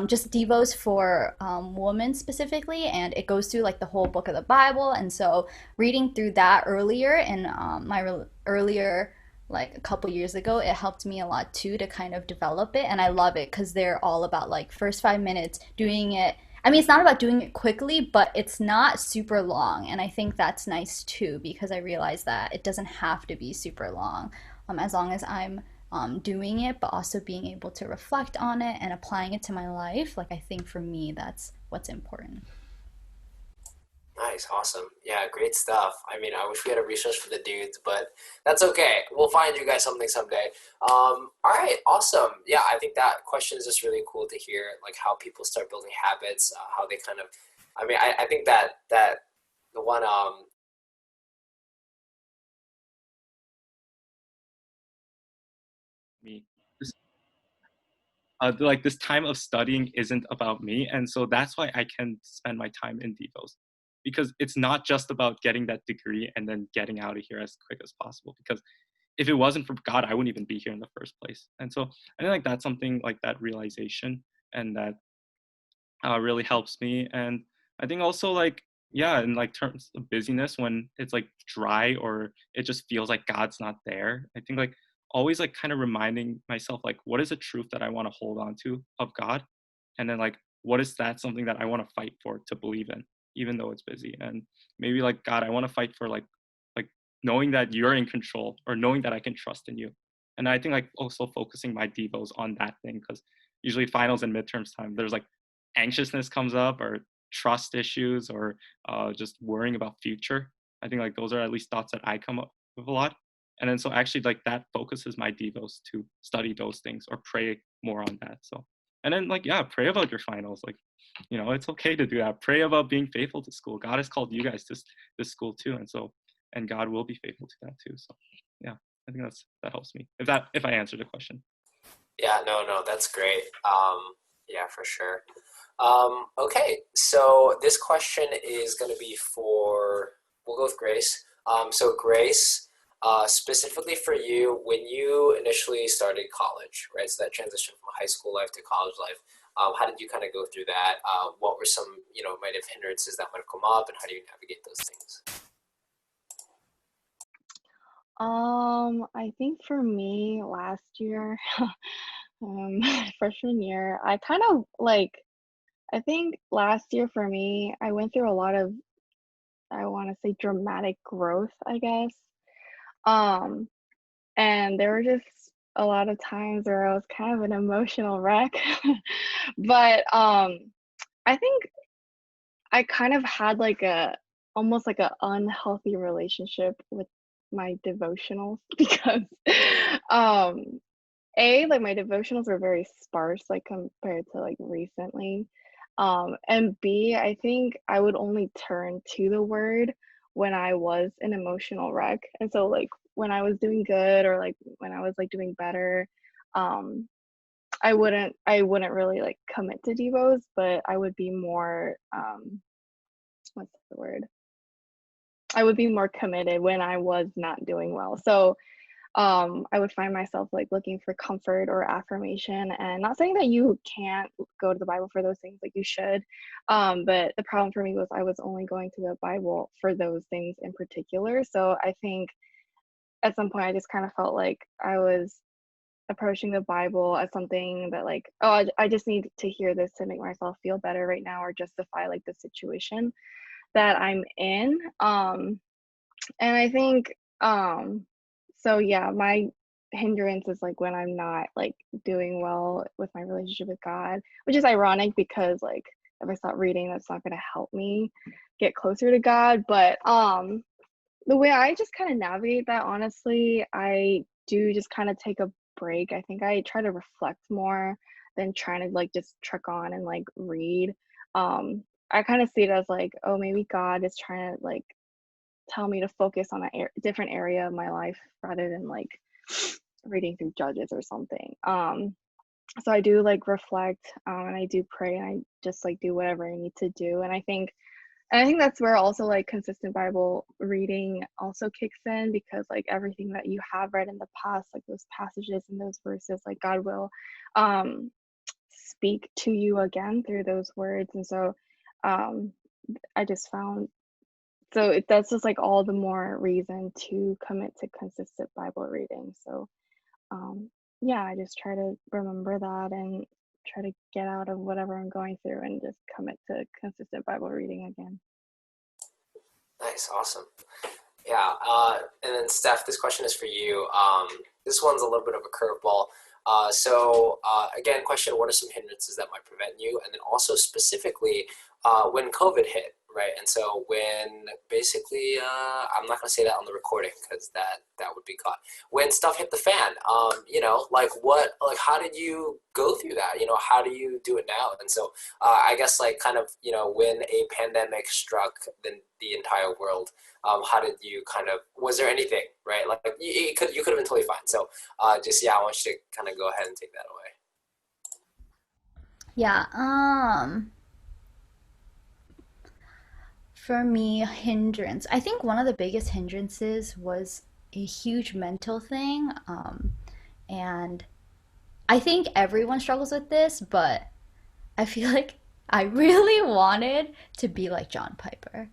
just devos for women specifically, and it goes through like the whole book of the Bible. And so reading through that earlier in earlier like a couple years ago, it helped me a lot too to kind of develop it. And I love it because they're all about like first 5 minutes doing it. I mean, it's not about doing it quickly, but it's not super long. And I think that's nice too because I realize that it doesn't have to be super long as long as I'm doing it, but also being able to reflect on it and applying it to my life. Like, I think for me, that's what's important. Nice, awesome. Yeah, great stuff. I mean, I wish we had a resource for the dudes, but that's okay. We'll find you guys something someday. All right, awesome. Yeah, I think that question is just really cool to hear, like how people start building habits, how they kind of. I mean, I think that the one Me. Like this time of studying isn't about me, and so that's why I can spend my time in devos, because it's not just about getting that degree and then getting out of here as quick as possible, because if it wasn't for God, I wouldn't even be here in the first place. And so I think like that's something like that realization, and that really helps me. And I think also like, yeah, in like terms of busyness, when it's like dry or it just feels like God's not there, I think like always like kind of reminding myself like what is a truth that I want to hold on to of God, and then like what is that something that I want to fight for to believe in even though it's busy. And maybe like, God, I want to fight for like knowing that you're in control, or knowing that I can trust in you. And I think like also focusing my devos on that thing, because usually finals and midterms time there's like anxiousness comes up, or trust issues, or just worrying about future. I think like those are at least thoughts that I come up with a lot. And then so actually like that focuses my devos to study those things or pray more on that. So, and then like, yeah, pray about your finals. Like, it's okay to do that. Pray about being faithful to school. God has called you guys to this school too. And so, and God will be faithful to that too. So yeah, I think that helps me. If I answered the question. Yeah, no, that's great. Yeah, for sure. Okay, so this question is going to be we'll go with Grace. So Grace, specifically for you, when you initially started college, right? So that transition from high school life to college life, How did you kind of go through that? What were some, might have hindrances that might have come up, and how do you navigate those things? I think for me last year, um, freshman year, I kind of like, I think last year for me, I went through a lot of, I want to say dramatic growth, I guess. Um, and there were just a lot of times where I was kind of an emotional wreck. But I think I kind of had like a almost like a unhealthy relationship with my devotionals because um like my devotionals were very sparse like compared to like recently. And B, I think I would only turn to the word when I was an emotional wreck. And so like when I was doing good or like when I was like doing better, um I wouldn't really like commit to devos, but I would be more what's the word? I would be more committed when I was not doing well. So I would find myself like looking for comfort or affirmation, and not saying that you can't go to the Bible for those things, like you should. But the problem for me was I was only going to the Bible for those things in particular. So I think at some point I just kind of felt like I was approaching the Bible as something that like, oh, I just need to hear this to make myself feel better right now or justify like the situation that I'm in. And I think so yeah, my hindrance is like when I'm not like doing well with my relationship with God, which is ironic because like if I stop reading, that's not gonna help me get closer to God. But the way I just kind of navigate that, honestly, I do just kind of take a break. I think I try to reflect more than trying to like just truck on and like read. I kind of see it as like, oh, maybe God is trying to like tell me to focus on a different area of my life rather than like reading through Judges or something. So I do like reflect, and I do pray, and I just like do whatever I need to do. And I think that's where also like consistent Bible reading also kicks in, because like everything that you have read in the past, like those passages and those verses, like God will um speak to you again through those words. And so um I just found so that's just like all the more reason to commit to consistent Bible reading. So um yeah, I just try to remember that and try to get out of whatever I'm going through and just commit to consistent Bible reading again. Nice, awesome. Yeah, and then Steph, this question is for you. This one's a little bit of a curveball. Again, question: what are some hindrances that might prevent you? And then also specifically, when COVID hit, right? And so when basically, I'm not gonna say that on the recording because that would be caught. When stuff hit the fan, like what, like how did you go through that? How do you do it now? And so I guess like kind of, when a pandemic struck the entire world, how did you kind of, was there anything, right? Like you could have been totally fine. So I want you to kind of go ahead and take that away. Yeah, for me, hindrance. I think one of the biggest hindrances was a huge mental thing. And I think everyone struggles with this, but I feel like I really wanted to be like John Piper.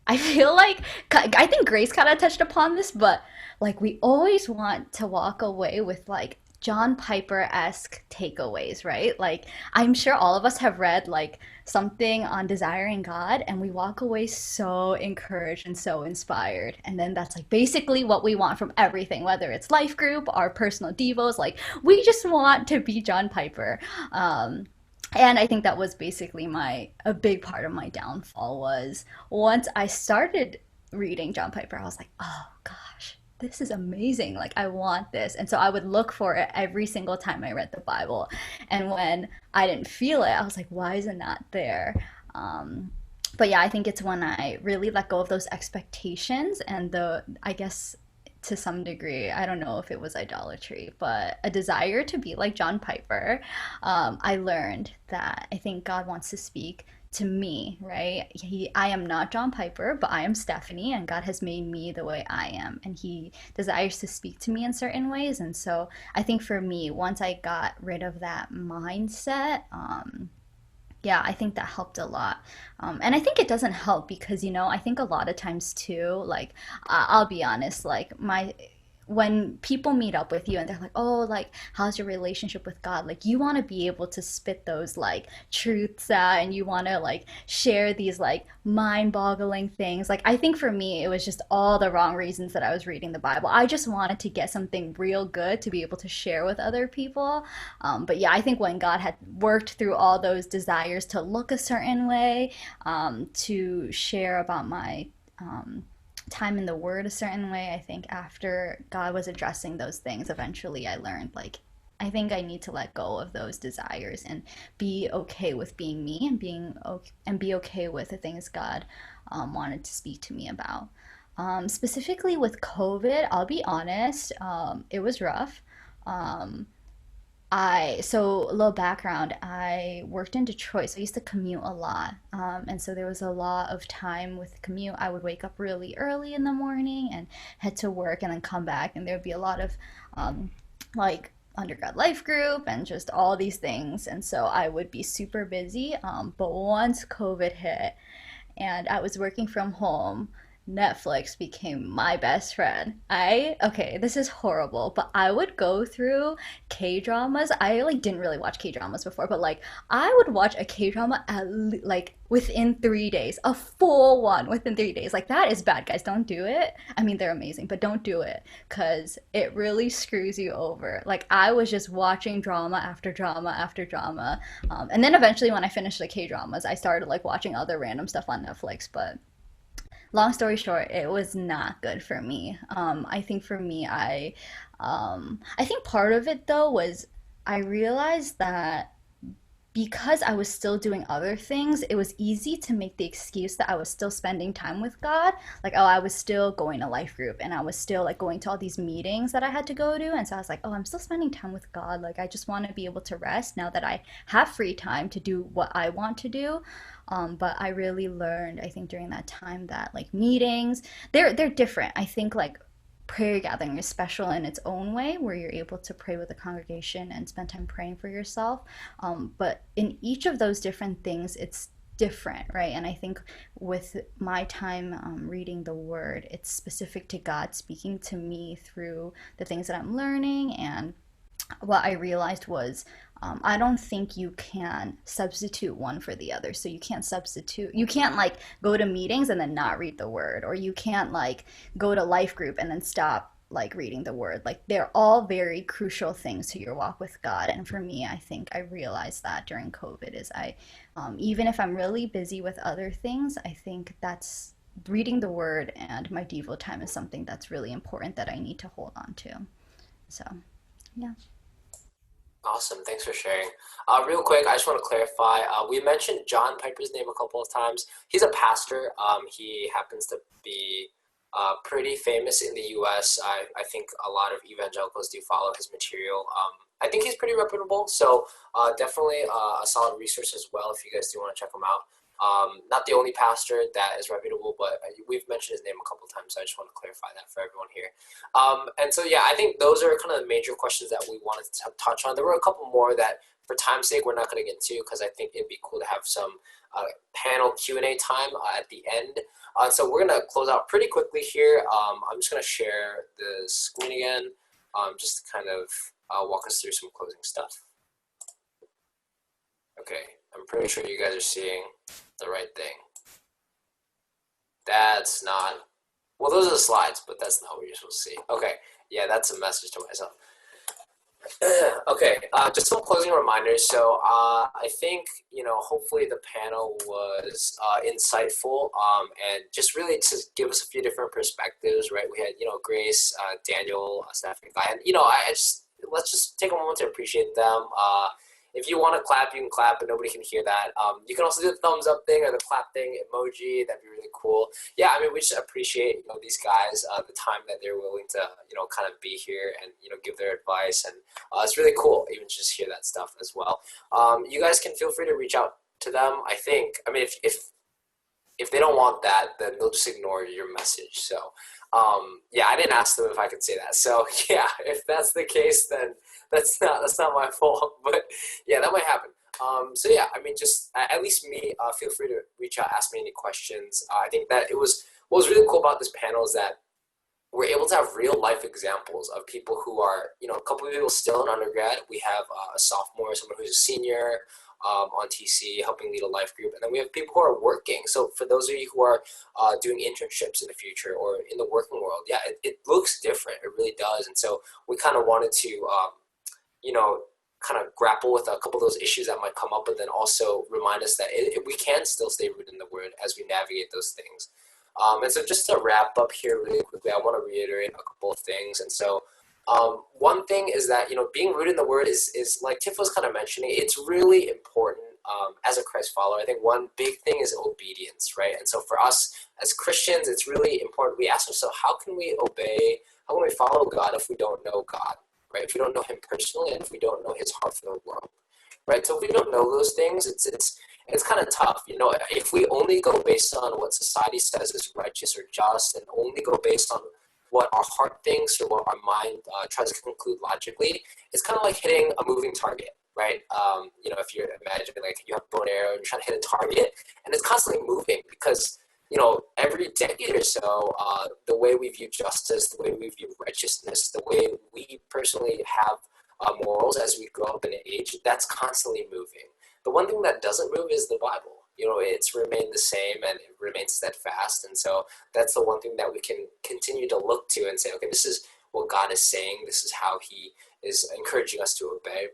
I feel like I think Grace kind of touched upon this, but like we always want to walk away with like John Piper-esque takeaways, right? Like I'm sure all of us have read like something on desiring God and we walk away so encouraged and so inspired. And then that's like basically what we want from everything, whether it's life group, our personal devos, like we just want to be John Piper. And I think that was basically my a big part of my downfall was once I started reading John Piper, I was like, oh gosh, this is amazing. Like I want this. And so I would look for it every single time I read the Bible. And when I didn't feel it, I was like, why is it not there? Um, but yeah, I think it's when I really let go of those expectations and I guess to some degree, I don't know if it was idolatry, but a desire to be like John Piper. I learned that I think God wants to speak to me, right? I am not John Piper, but I am Stephanie, and God has made me the way I am, and He desires to speak to me in certain ways. And so I think for me, once I got rid of that mindset, yeah, I think that helped a lot. And I think it doesn't help because, I think a lot of times too, like, I'll be honest, like, when people meet up with you and they're like, oh, like, how's your relationship with God? Like, you want to be able to spit those, like, truths out, and you want to, like, share these, like, mind boggling things. Like, I think for me, it was just all the wrong reasons that I was reading the Bible. I just wanted to get something real good to be able to share with other people. But yeah, I think when God had worked through all those desires to look a certain way, to share about my time in the Word a certain way, I think after God was addressing those things, eventually I learned, like, I think I need to let go of those desires and be okay with being me, and be okay with the things God wanted to speak to me about. Specifically with COVID, I'll be honest, it was rough. Um, so a little background, I worked in Detroit, so I used to commute a lot. And so there was a lot of time with commute. I would wake up really early in the morning and head to work and then come back, and there would be a lot of like undergrad life group and just all these things. And so I would be super busy. But once COVID hit, and I was working from home, Netflix became my best friend. Okay, this is horrible, but I would go through K dramas. I like didn't really watch K dramas before, but like I would watch a K drama like within 3 days, a full one within 3 days. Like that is bad, guys. Don't do it. I mean, they're amazing, but don't do it because it really screws you over. Like I was just watching drama after drama after drama, and then eventually when I finished the K dramas, I started like watching other random stuff on Netflix, but long story short, it was not good for me. I think for me, I think part of it though was I realized that because I was still doing other things, it was easy to make the excuse that I was still spending time with God. Like, oh, I was still going to life group and I was still like going to all these meetings that I had to go to. And so I was like, oh, I'm still spending time with God. Like, I just want to be able to rest now that I have free time to do what I want to do. But I really learned, I think, during that time that like meetings, they're different. I think like prayer gathering is special in its own way, where you're able to pray with the congregation and spend time praying for yourself. But in each of those different things, it's different, right? And I think with my time reading the Word, it's specific to God speaking to me through the things that I'm learning. And what I realized was I don't think you can substitute one for the other. So you can't like go to meetings and then not read the Word, or you can't like go to life group and then stop like reading the Word. Like they're all very crucial things to your walk with God. And for me, I think I realized that during COVID is even if I'm really busy with other things, I think that's reading the Word and my Devo time is something that's really important that I need to hold on to. So, yeah. Awesome, thanks for sharing. Real quick, I just want to clarify. We mentioned John Piper's name a couple of times. He's a pastor. He happens to be pretty famous in the U.S. I think a lot of evangelicals do follow his material. I think he's pretty reputable, so definitely a solid resource as well if you guys do want to check him out. Not the only pastor that is reputable, but we've mentioned his name a couple of times, so I just want to clarify that for everyone here. And so, yeah, I think those are kind of the major questions that we wanted to touch on. There were a couple more that, for time's sake, we're not going to get into because I think it'd be cool to have some panel Q&A time at the end. So we're going to close out pretty quickly here. I'm just going to share the screen again, just to kind of walk us through some closing stuff. Okay, I'm pretty sure you guys are seeing the right thing. That's not, well, those are the slides, but that's not what you're supposed to see. Okay, yeah, that's a message to myself. Okay, just some closing reminders. So I think, hopefully the panel was insightful and just really to give us a few different perspectives, right? We had, Grace, Daniel, Stephanie, and, let's just take a moment to appreciate them. If you want to clap, you can clap, but nobody can hear that. You can also do the thumbs up thing or the clap thing emoji. That'd be really cool. Yeah, I mean, we just appreciate, these guys, the time that they're willing to, kind of be here and, give their advice. And it's really cool even just hear that stuff as well. You guys can feel free to reach out to them, I think, I mean, if they don't want that, then they'll just ignore your message. So, yeah, I didn't ask them if I could say that. So, yeah, if that's the case, then that's not my fault. But yeah, that might happen. So yeah, I mean, just at least me, feel free to reach out, ask me any questions. I think that what was really cool about this panel is that we're able to have real life examples of people who are, a couple of people still in undergrad. We have a sophomore, someone who's a senior on TC, helping lead a life group. And then we have people who are working. So for those of you who are doing internships in the future or in the working world, yeah, it looks different. It really does. And so we kind of wanted to, kind of grapple with a couple of those issues that might come up, but then also remind us that we can still stay rooted in the Word as we navigate those things. And so just to wrap up here really quickly, I want to reiterate a couple of things. And so one thing is that, being rooted in the Word is like Tiff was kind of mentioning, it's really important as a Christ follower. I think one big thing is obedience, right? And so for us as Christians, it's really important. We ask ourselves, how can we obey, how can we follow God if we don't know God, right? If we don't know Him personally and if we don't know His heart for the world, right? So if we don't know those things, it's kind of tough. If we only go based on what society says is righteous or just and only go based on what our heart thinks or what our mind tries to conclude logically, it's kind of like hitting a moving target, right? If you're imagining like you have a bow and arrow and you're trying to hit a target and it's constantly moving because, every decade or so, the way we view justice, the way we view righteousness, the way we personally have morals as we grow up in age, that's constantly moving. The one thing that doesn't move is the Bible. It's remained the same and it remains steadfast. And so that's the one thing that we can continue to look to and say, okay, this is what God is saying. This is how He is encouraging us to obey.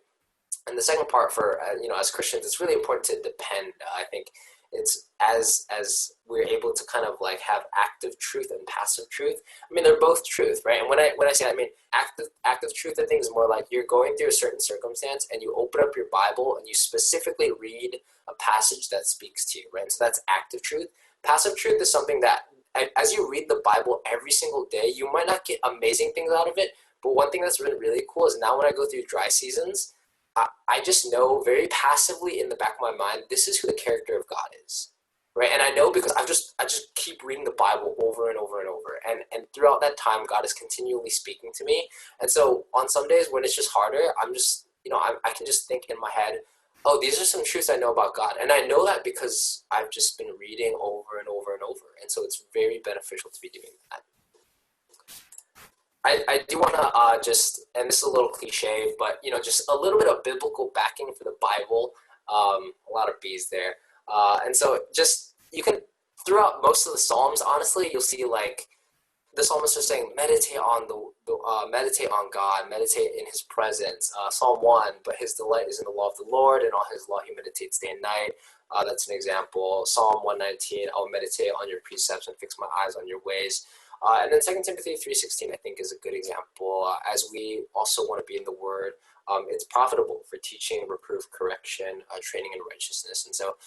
And the second part for, as Christians, it's really important to depend. I think it's as we're able to kind of like have active truth and passive truth. I mean, they're both truth, right? And when I say that, I mean active truth, I think is more like you're going through a certain circumstance and you open up your Bible and you specifically read a passage that speaks to you, right? And so that's active truth. Passive truth is something that as you read the Bible every single day, you might not get amazing things out of it, but one thing that's really, really cool is now when I go through dry seasons, I just know very passively in the back of my mind, this is who the character of God is, right? And I know because I just keep reading the Bible over and over and over. And throughout that time, God is continually speaking to me. And so on some days when it's just harder, I'm just, I can just think in my head, oh, these are some truths I know about God. And I know that because I've just been reading over and over and over. And so it's very beneficial to be doing that. I do want to just, and this is a little cliche, but, just a little bit of biblical backing for the Bible. A lot of B's there. And so just, you can, throughout most of the Psalms, honestly, you'll see like the psalmist are saying, meditate on meditate on God, meditate in His presence. Psalm 1, but his delight is in the law of the Lord, and on His law He meditates day and night. That's an example. Psalm 119, I'll meditate on your precepts and fix my eyes on your ways. And then 2 Timothy 3:16, I think, is a good example. As we also want to be in the Word, it's profitable for teaching, reproof, correction, training in righteousness. And so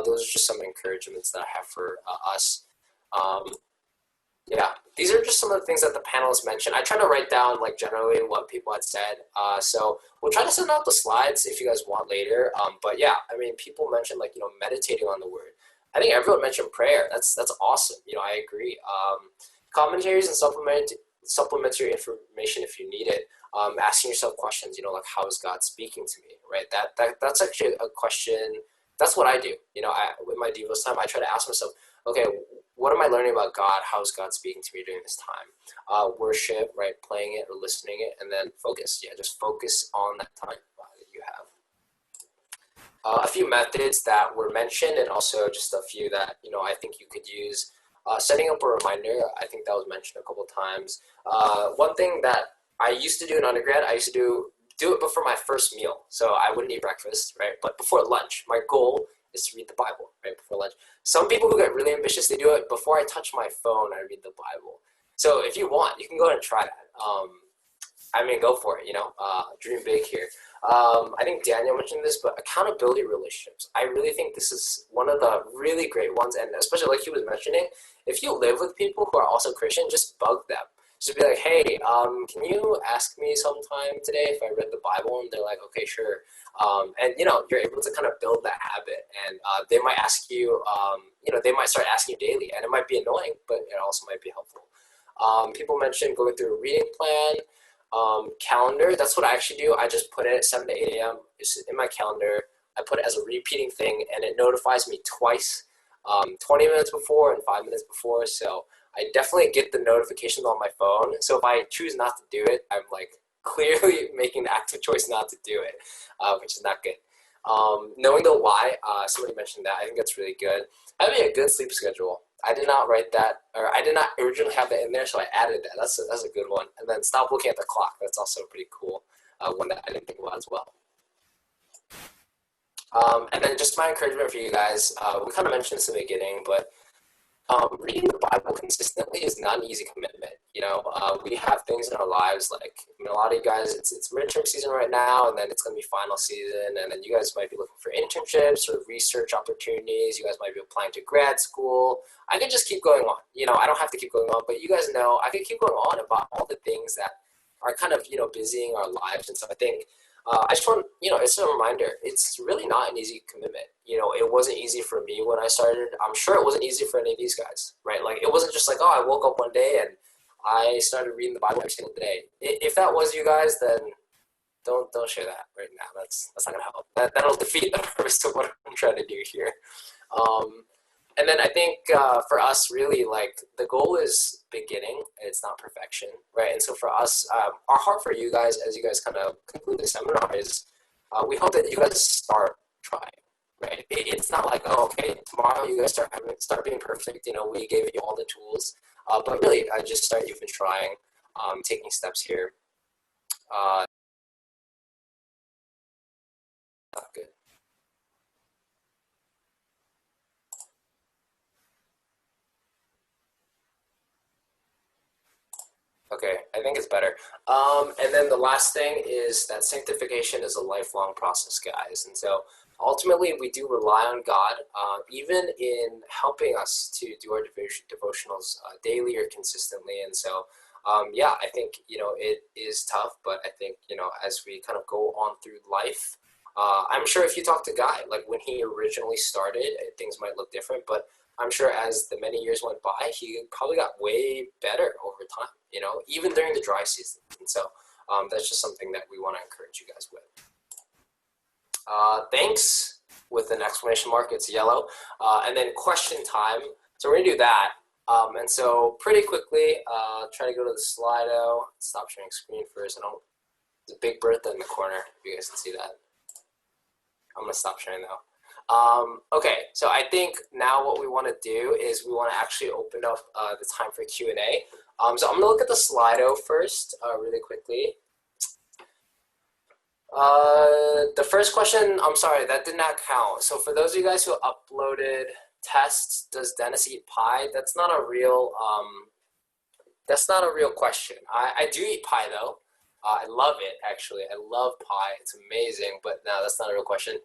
those are just some encouragements that I have for us. Yeah, these are just some of the things that the panelists mentioned. I try to write down like generally what people had said. So we'll try to send out the slides if you guys want later. But yeah, I mean, people mentioned like, meditating on the Word. I think everyone mentioned prayer. That's awesome. I agree. Commentaries and supplementary information if you need it. Asking yourself questions, like how is God speaking to me, right? That's actually a question. That's what I do. With my Devos time, I try to ask myself, okay, what am I learning about God? How is God speaking to me during this time? Worship, right? Playing it or listening it, and then focus. Yeah, just focus on that time that you have. A few methods that were mentioned, and also just a few that I think you could use. Setting up a reminder, I think that was mentioned a couple of times. One thing that I used to do in undergrad, I used to do it before my first meal. So I wouldn't eat breakfast, right? But before lunch, my goal is to read the Bible, right? Before lunch. Some people who get really ambitious, they do it before I touch my phone, I read the Bible. So if you want, you can go ahead and try that. Go for it, dream big here. I think Daniel mentioned this, but accountability relationships. I really think this is one of the really great ones, and especially like he was mentioning, if you live with people who are also Christian, just bug them. Just be like, hey, can you ask me sometime today if I read the Bible? And they're like, okay, sure. And you're able to kind of build that habit, and they might ask you, they might start asking you daily, and it might be annoying, but it also might be helpful. People mentioned going through a reading plan, calendar. That's what I actually do. I just put it at 7 to 8 a.m. It's in my calendar. I put it as a repeating thing, and it notifies me twice, 20 minutes before and 5 minutes before. So I definitely get the notifications on my phone. So if I choose not to do it, I'm like clearly making the active choice not to do it, which is not good. Knowing the why, somebody mentioned that. I think that's really good. Having a good sleep schedule. I did not write that, or I did not originally have that in there, so I added that. That's a good one. And then stop looking at the clock. That's also a pretty cool one that I didn't think about as well. And then just my encouragement for you guys, we kind of mentioned this in the beginning, but reading the Bible consistently is not an easy commitment. We have things in our lives, like a lot of you guys, it's midterm season right now, and then it's going to be final season, and then you guys might be looking for internships or research opportunities. You guys might be applying to grad school. I could just keep going on. I don't have to keep going on, but you guys know I could keep going on about all the things that are kind of busying our lives. And so I think I just want, it's a reminder, it's really not an easy commitment. It wasn't easy for me when I started. I'm sure it wasn't easy for any of these guys, right? Like, it wasn't just like, oh, I woke up one day and I started reading the Bible every single day. If that was you guys, then don't share that right now. That's not gonna help. That'll defeat the purpose of what I'm trying to do here. And then I think for us, really, like, the goal is beginning. It's not perfection, right? And so for us, our heart for you guys, as you guys kind of conclude the seminar, is we hope that you guys start trying, right? It's not like, oh, okay, tomorrow you guys start being perfect. We gave you all the tools, but really, just start even trying, taking steps here. Not good. Okay, I think it's better. And then the last thing is that sanctification is a lifelong process, guys. And so ultimately, we do rely on God, even in helping us to do our devotionals daily or consistently. And so, I think, it is tough, but I think, as we kind of go on through life, I'm sure if you talk to Guy, like when he originally started, things might look different, but I'm sure as the many years went by, he probably got way better over time, even during the dry season. And so that's just something that we want to encourage you guys with. Thanks, with an exclamation mark, it's yellow. And then question time. So we're going to do that. And so pretty quickly, try to go to the Slido. Stop sharing screen first. There's a big Bertha in the corner, if you guys can see that. I'm going to stop sharing though. Okay, so I think now what we want to do is we want to actually open up the time for Q&A. So I'm going to look at the Slido first, really quickly. The first question, I'm sorry, that did not count. So for those of you guys who uploaded tests, does Dennis eat pie? That's not a real question. I do eat pie though. I love it, actually. I love pie. It's amazing, but no, that's not a real question.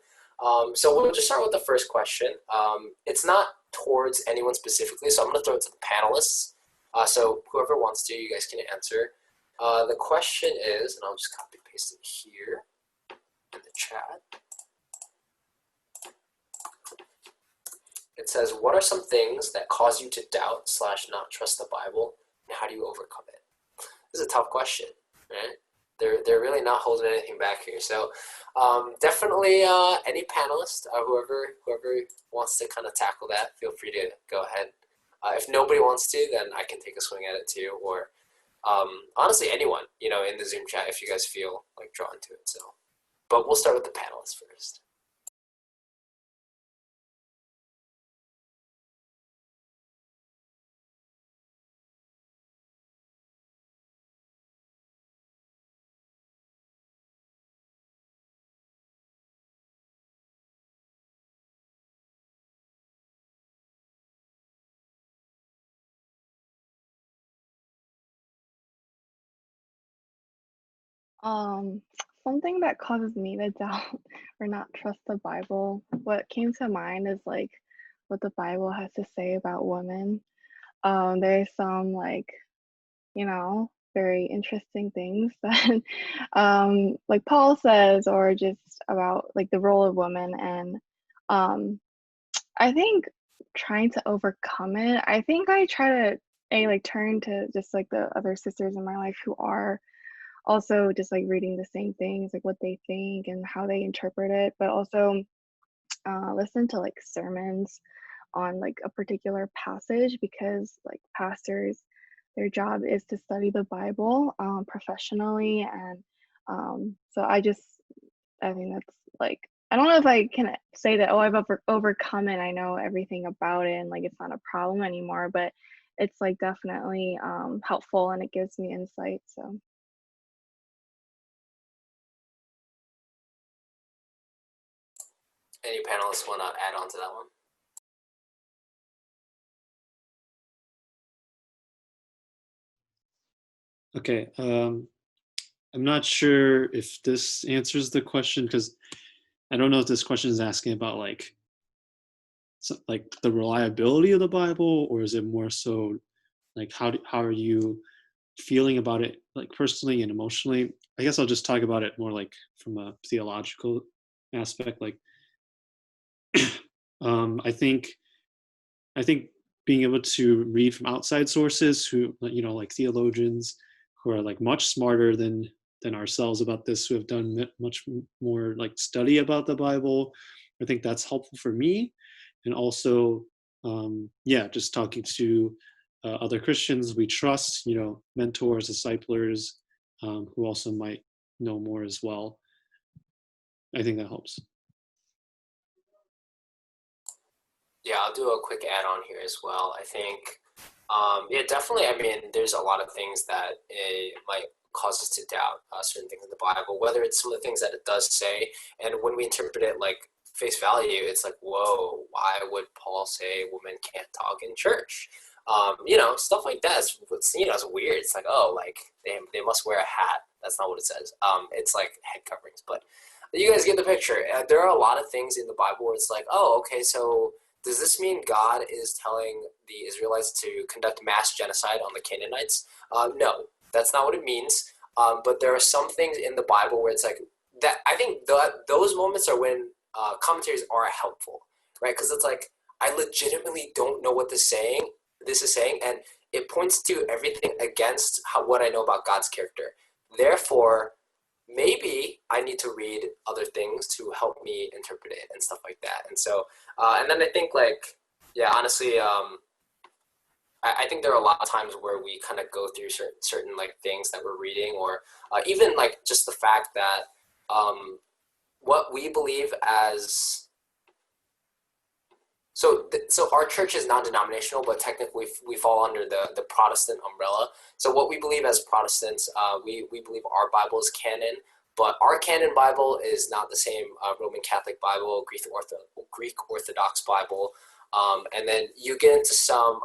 So we'll just start with the first question. It's not towards anyone specifically, so I'm going to throw it to the panelists. So whoever wants to, you guys can answer. The question is, and I'll just copy and paste it here in the chat. It says, what are some things that cause you to doubt / not trust the Bible, and how do you overcome it? This is a tough question, right? They're really not holding anything back here. So definitely any panelist, whoever wants to kind of tackle that, feel free to go ahead. If nobody wants to, then I can take a swing at it too. Or honestly, anyone, in the Zoom chat, if you guys feel like drawn to it. So, but we'll start with the panelists first. Something that causes me to doubt or not trust the Bible, what came to mind is like what the Bible has to say about women. There's some like very interesting things that like Paul says, or just about like the role of women. And I think trying to overcome it, I think I try to like turn to just like the other sisters in my life who are also just like reading the same things, like what they think and how they interpret it, but also listen to like sermons on like a particular passage, because like pastors, their job is to study the Bible professionally. And so I think that's like, I don't know if I can say that, oh, I've overcome it, I know everything about it, and like it's not a problem anymore, but it's like definitely helpful, and it gives me insight. So Any panelists want to add on to that one? Okay, I'm not sure if this answers the question, because I don't know if this question is asking about like the reliability of the Bible, or is it more so like how are you feeling about it, like personally and emotionally? I guess I'll just talk about it more like from a theological aspect. Like, I think being able to read from outside sources who, like theologians who are like much smarter than ourselves about this, who have done much more like study about the Bible, I think that's helpful for me. And also, yeah, just talking to other Christians we trust, mentors, disciplers, who also might know more as well. I think that helps. Yeah, I'll do a quick add-on here as well. I think, yeah, definitely. I mean, there's a lot of things that it might cause us to doubt certain things in the Bible, whether it's some of the things that it does say, and when we interpret it like face value, it's like, whoa, why would Paul say women can't talk in church? Stuff like that. It's weird. It's like, oh, like they must wear a hat. That's not what it says. It's like head coverings, but you guys get the picture. There are a lot of things in the Bible where it's like, oh, okay, so does this mean God is telling the Israelites to conduct mass genocide on the Canaanites? No, that's not what it means. But there are some things in the Bible where it's like that. I think those moments are when commentaries are helpful, right? Because it's like I legitimately don't know what this is saying, and it points to everything against what I know about God's character. Therefore, maybe I need to read other things to help me interpret it and stuff like that. And so, and then I think like, yeah, honestly, I think there are a lot of times where we kind of go through certain like things that we're reading, or even like just the fact that what we believe as so our church is non-denominational, but technically we fall under the Protestant umbrella. So what we believe as Protestants, we believe our Bible is canon, but our canon Bible is not the same Roman Catholic Bible, Greek Orthodox Bible, and then you get into some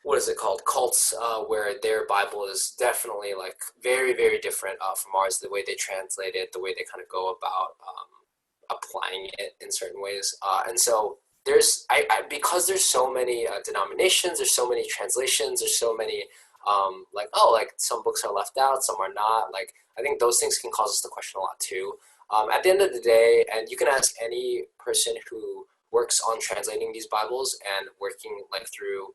what is it called, cults, where their Bible is definitely like very, very different from ours, the way they translate it, the way they kind of go about applying it in certain ways. And so because there's so many denominations, there's so many translations, there's so many like some books are left out, some are not. Like I think those things can cause us to question a lot too. At the end of the day, and you can ask any person who works on translating these Bibles and working like through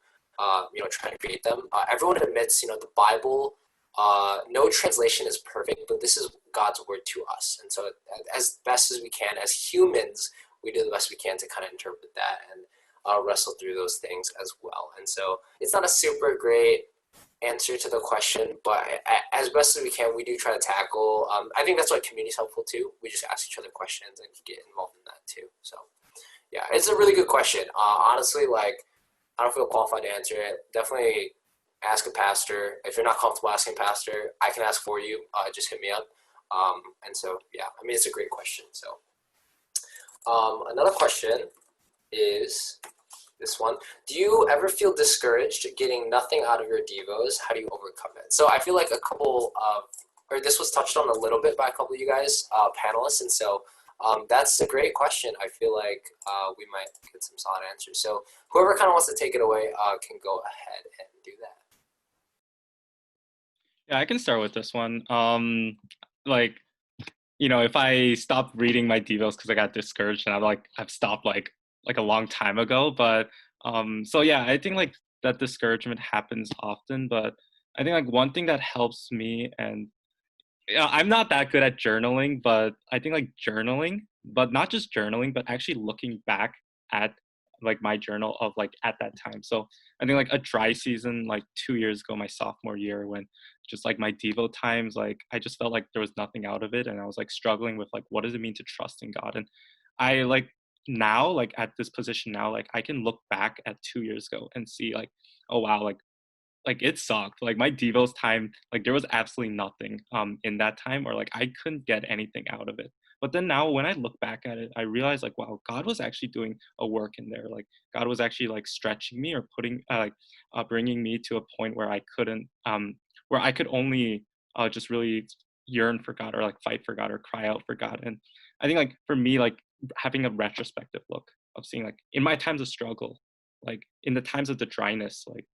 trying to create them. Everyone admits, the Bible, no translation is perfect, but this is God's word to us. And so as best as we can, as humans, we do the best we can to kind of interpret that and wrestle through those things as well. And so it's not a super great answer to the question, but as best as we can, we do try to tackle. I think that's why community is helpful too. We just ask each other questions and get involved in that too. So yeah, it's a really good question. Honestly, like, I don't feel qualified to answer it. Definitely ask a pastor. If you're not comfortable asking a pastor, I can ask for you. Just hit me up. And so, yeah, I mean, it's a great question. So another question is this one. Do you ever feel discouraged getting nothing out of your devos? How do you overcome it? So I feel like this was touched on a little bit by a couple of you guys, panelists. And so that's a great question. I feel like we might get some solid answers. So whoever kind of wants to take it away can go ahead and do that. Yeah, I can start with this one. Like, if I stopped reading my devos because I got discouraged, and I've stopped like a long time ago. But so yeah, I think like that discouragement happens often. But I think like one thing that helps me, and yeah, I'm not that good at journaling, but I think like journaling, but not just journaling, but actually looking back at like my journal of like at that time. So I think like a dry season like 2 years ago, my sophomore year, when just like my Devo times, like I just felt like there was nothing out of it, and I was like struggling with like what does it mean to trust in God. And I like now like at this position now, like I can look back at 2 years ago and see like, oh wow, like it sucked. Like my Devos time, like there was absolutely nothing in that time, or like I couldn't get anything out of it. But then now when I look back at it, I realize like wow, God was actually doing a work in there. Like God was actually like stretching me or putting bringing me to a point where I could only just really yearn for God, or like fight for God, or cry out for God. And I think like for me, like having a retrospective look of seeing like in my times of struggle, like in the times of the dryness, like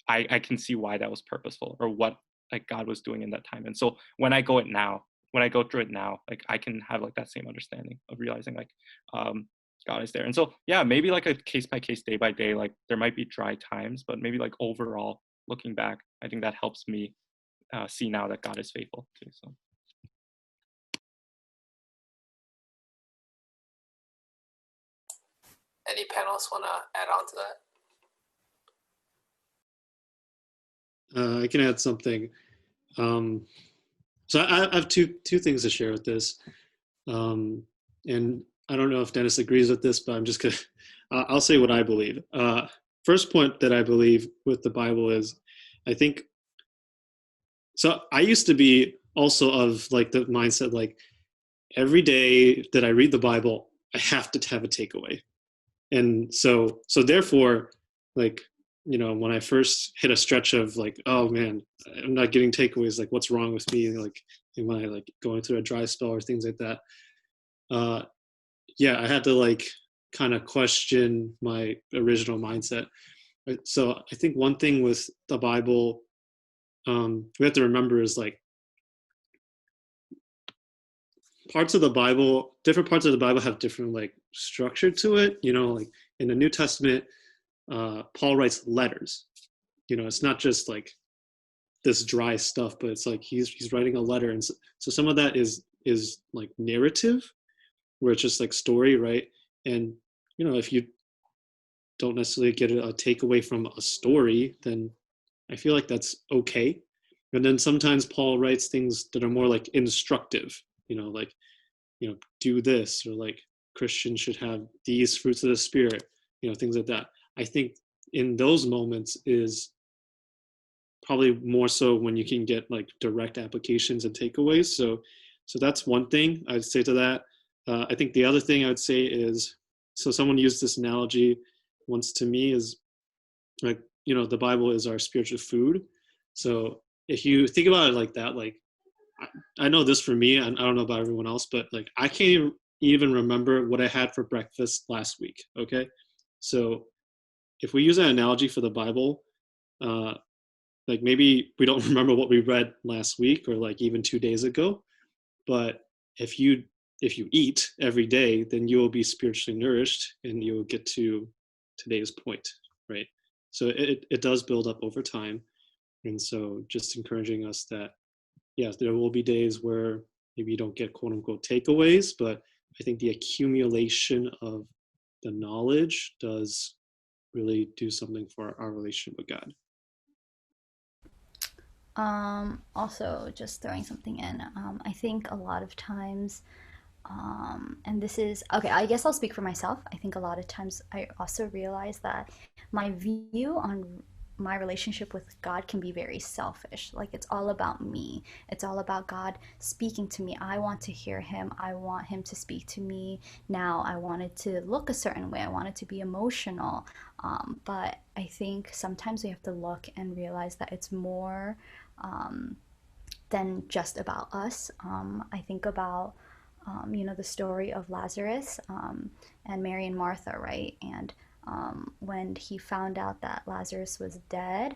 I can see why that was purposeful, or what like God was doing in that time. And so when I go through it now, like I can have like that same understanding of realizing like God is there. And so yeah, maybe like a case by case, day by day, like there might be dry times, but maybe like overall looking back, I think that helps me see now that God is faithful too. So Any panelists want to add on to that? I can add something. Um, so I have two things to share with this, and I don't know if Dennis agrees with this, but I'm just gonna I'll say what I believe. First point that I believe with the Bible is, I think so. I used to be also of like the mindset like every day that I read the Bible, I have to have a takeaway, and so therefore, like when I first hit a stretch of like, oh man, I'm not getting takeaways, like what's wrong with me, like am I like going through a dry spell or things like that. uh yeah, I had to like kind of question my original mindset. So I think one thing with the Bible, we have to remember is like different parts of the Bible have different like structure to it. Like in the New Testament, Paul writes letters. It's not just like this dry stuff, but it's like he's writing a letter, and so some of that is like narrative, where it's just like story, right? And if you don't necessarily get a takeaway from a story, then I feel like that's okay. And then sometimes Paul writes things that are more like instructive, like do this, or like Christians should have these fruits of the spirit, things like that. I think in those moments is probably more so when you can get like direct applications and takeaways. So that's one thing I'd say to that. I think the other thing I would say is, so someone used this analogy once to me, is like, the Bible is our spiritual food. So if you think about it like that, like I know this for me, and I don't know about everyone else, but like I can't even remember what I had for breakfast last week. Okay. So if we use that analogy for the Bible, uh, like maybe we don't remember what we read last week or like even 2 days ago, but if you eat every day, then you will be spiritually nourished and you will get to today's point, right? So it does build up over time. And so just encouraging us that, yes, there will be days where maybe you don't get quote unquote takeaways, but I think the accumulation of the knowledge does really do something for our relationship with God. Also, just throwing something in, I think a lot of times, and this is okay, I guess I'll speak for myself. I think a lot of times I also realize that my view on my relationship with God can be very selfish. Like it's all about me. It's all about God speaking to me. I want to hear him. I want him to speak to me now. I want it to look a certain way. I want it to be emotional. But I think sometimes we have to look and realize that it's more um, than just about us. I think about the story of Lazarus and Mary and Martha, right? And when he found out that Lazarus was dead,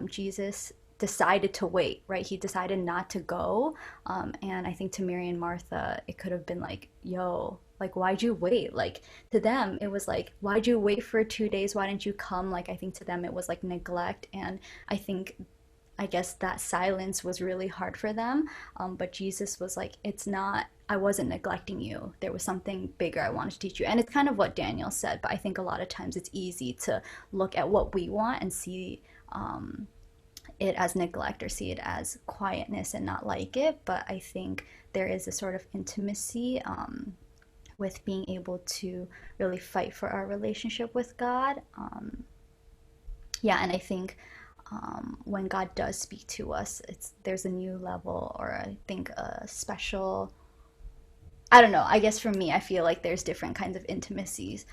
Jesus decided to wait, right? He decided not to go. And I think to Mary and Martha, it could have been like, yo, like, why'd you wait? Like, to them, it was like, why'd you wait for 2 days? Why didn't you come? Like, I think to them, it was like neglect. And I think, I guess that silence was really hard for them. But Jesus was like, it's not, I wasn't neglecting you. There was something bigger I wanted to teach you. And it's kind of what Daniel said, but I think a lot of times it's easy to look at what we want and see it as neglect or see it as quietness and not like it. But I think there is a sort of intimacy with being able to really fight for our relationship with God. Yeah, and I think when God does speak to us, there's a new level, or I think a special. I don't know. I guess for me, I feel like there's different kinds of intimacies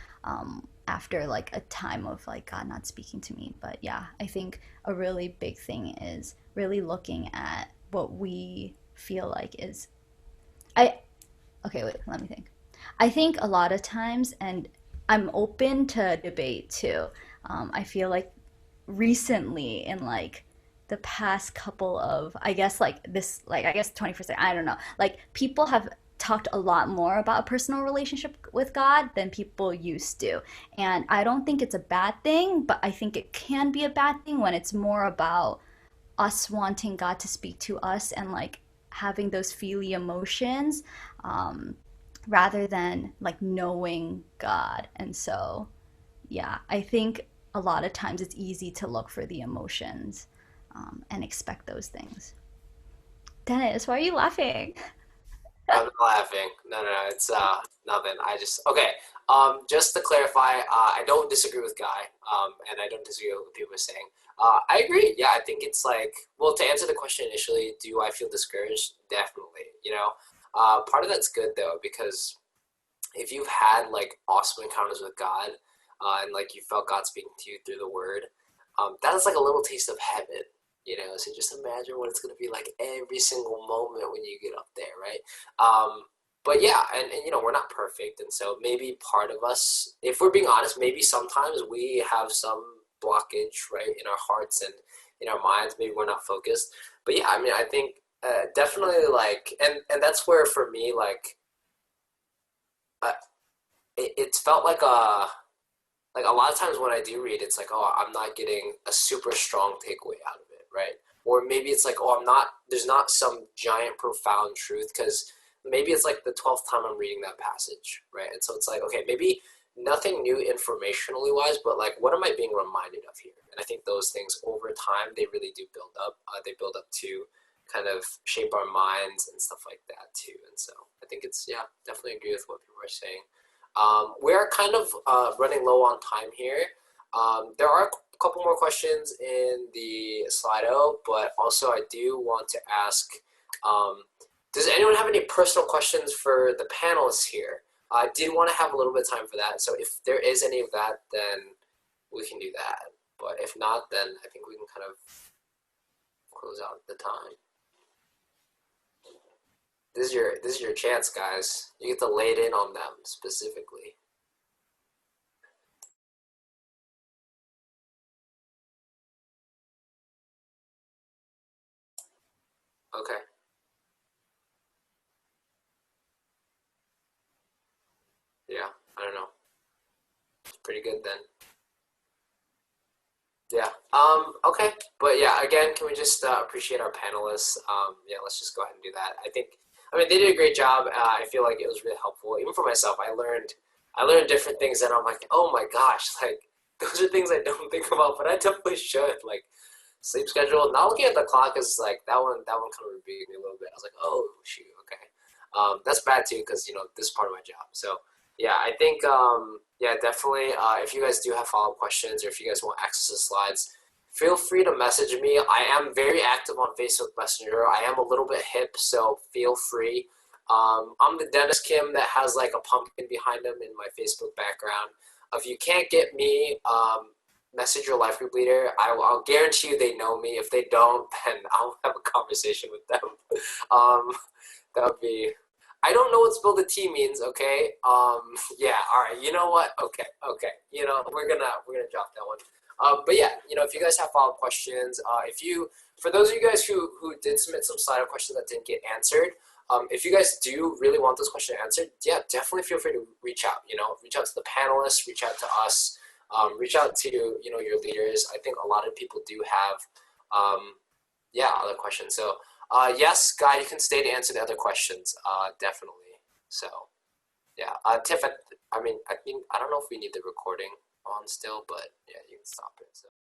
after like a time of like God not speaking to me. But yeah, I think a really big thing is really looking at what we feel like is. Okay, wait, let me think. I think a lot of times, and I'm open to debate too. I feel like recently in like the past couple of, I guess like this, like I guess 21st, I don't know, like people have talked a lot more about a personal relationship with God than people used to. And I don't think it's a bad thing, but I think it can be a bad thing when it's more about us wanting God to speak to us and like having those feely emotions, rather than like knowing God. And so, yeah, I think a lot of times it's easy to look for the emotions and expect those things. Dennis, why are you laughing? I'm not laughing. No. It's nothing. I just okay. Just to clarify, I don't disagree with Guy. And I don't disagree with what people are saying. I agree. Yeah, I think it's like, well, to answer the question initially, do I feel discouraged? Definitely. Part of that's good though, because if you've had like awesome encounters with God, and like you felt God speaking to you through the Word, that is like a little taste of heaven. So just imagine what it's going to be like every single moment when you get up there, right? But yeah, and we're not perfect, and so maybe part of us, if we're being honest, maybe sometimes we have some blockage, right, in our hearts and in our minds. Maybe we're not focused. But yeah, I mean, I think definitely like, and that's where for me, like, uh, it's felt like a lot of times when I do read, it's like, oh, I'm not getting a super strong takeaway out of it, right? Or maybe it's like, oh, there's not some giant profound truth, because maybe it's like the 12th time I'm reading that passage, right? And so it's like, okay, maybe nothing new informationally wise, but like, what am I being reminded of here? And I think those things over time, they really do build up. They build up to kind of shape our minds and stuff like that too. And so I think it's, yeah, definitely agree with what people are saying. We're kind of running low on time here. There are a couple more questions in the Slido, but also I do want to ask, does anyone have any personal questions for the panelists here? I did want to have a little bit of time for that, so if there is any of that, then we can do that. But if not, then I think we can kind of close out the time. This is your chance, guys. You get to lay it in on them specifically. Okay. Yeah, I don't know. It's pretty good then. Yeah. Okay. But yeah, again, can we just appreciate our panelists? Yeah, let's just go ahead and do that. I mean, they did a great job. I feel like it was really helpful. Even for myself, I learned different things, and I'm like, oh my gosh, like those are things I don't think about, but I definitely should. Like sleep schedule. Not looking at the clock is like that one kind of rebuked me a little bit. I was like, oh shoot, okay. That's bad too, because this is part of my job. So yeah, I think yeah, definitely. If you guys do have follow-up questions, or if you guys want access to slides, feel free to message me. I am very active on Facebook Messenger. I am a little bit hip, so feel free. I'm the Dennis Kim that has like a pumpkin behind him in my Facebook background. If you can't get me, message your life group leader. I'll guarantee you they know me. If they don't, then I'll have a conversation with them. That would be. I don't know what spill the tea means. Okay. Yeah. All right. You know what? Okay. We're gonna drop that one. But yeah, if you guys have follow-up questions, for those of you guys who did submit some Slido questions that didn't get answered, if you guys do really want those questions answered, yeah, definitely feel free to reach out. Reach out to the panelists, reach out to us, reach out to your leaders. I think a lot of people do have other questions. So yes, Guy, you can stay to answer the other questions. Definitely. So yeah, Tiff. I think I don't know if we need the recording on still, but yeah, you can stop it. So.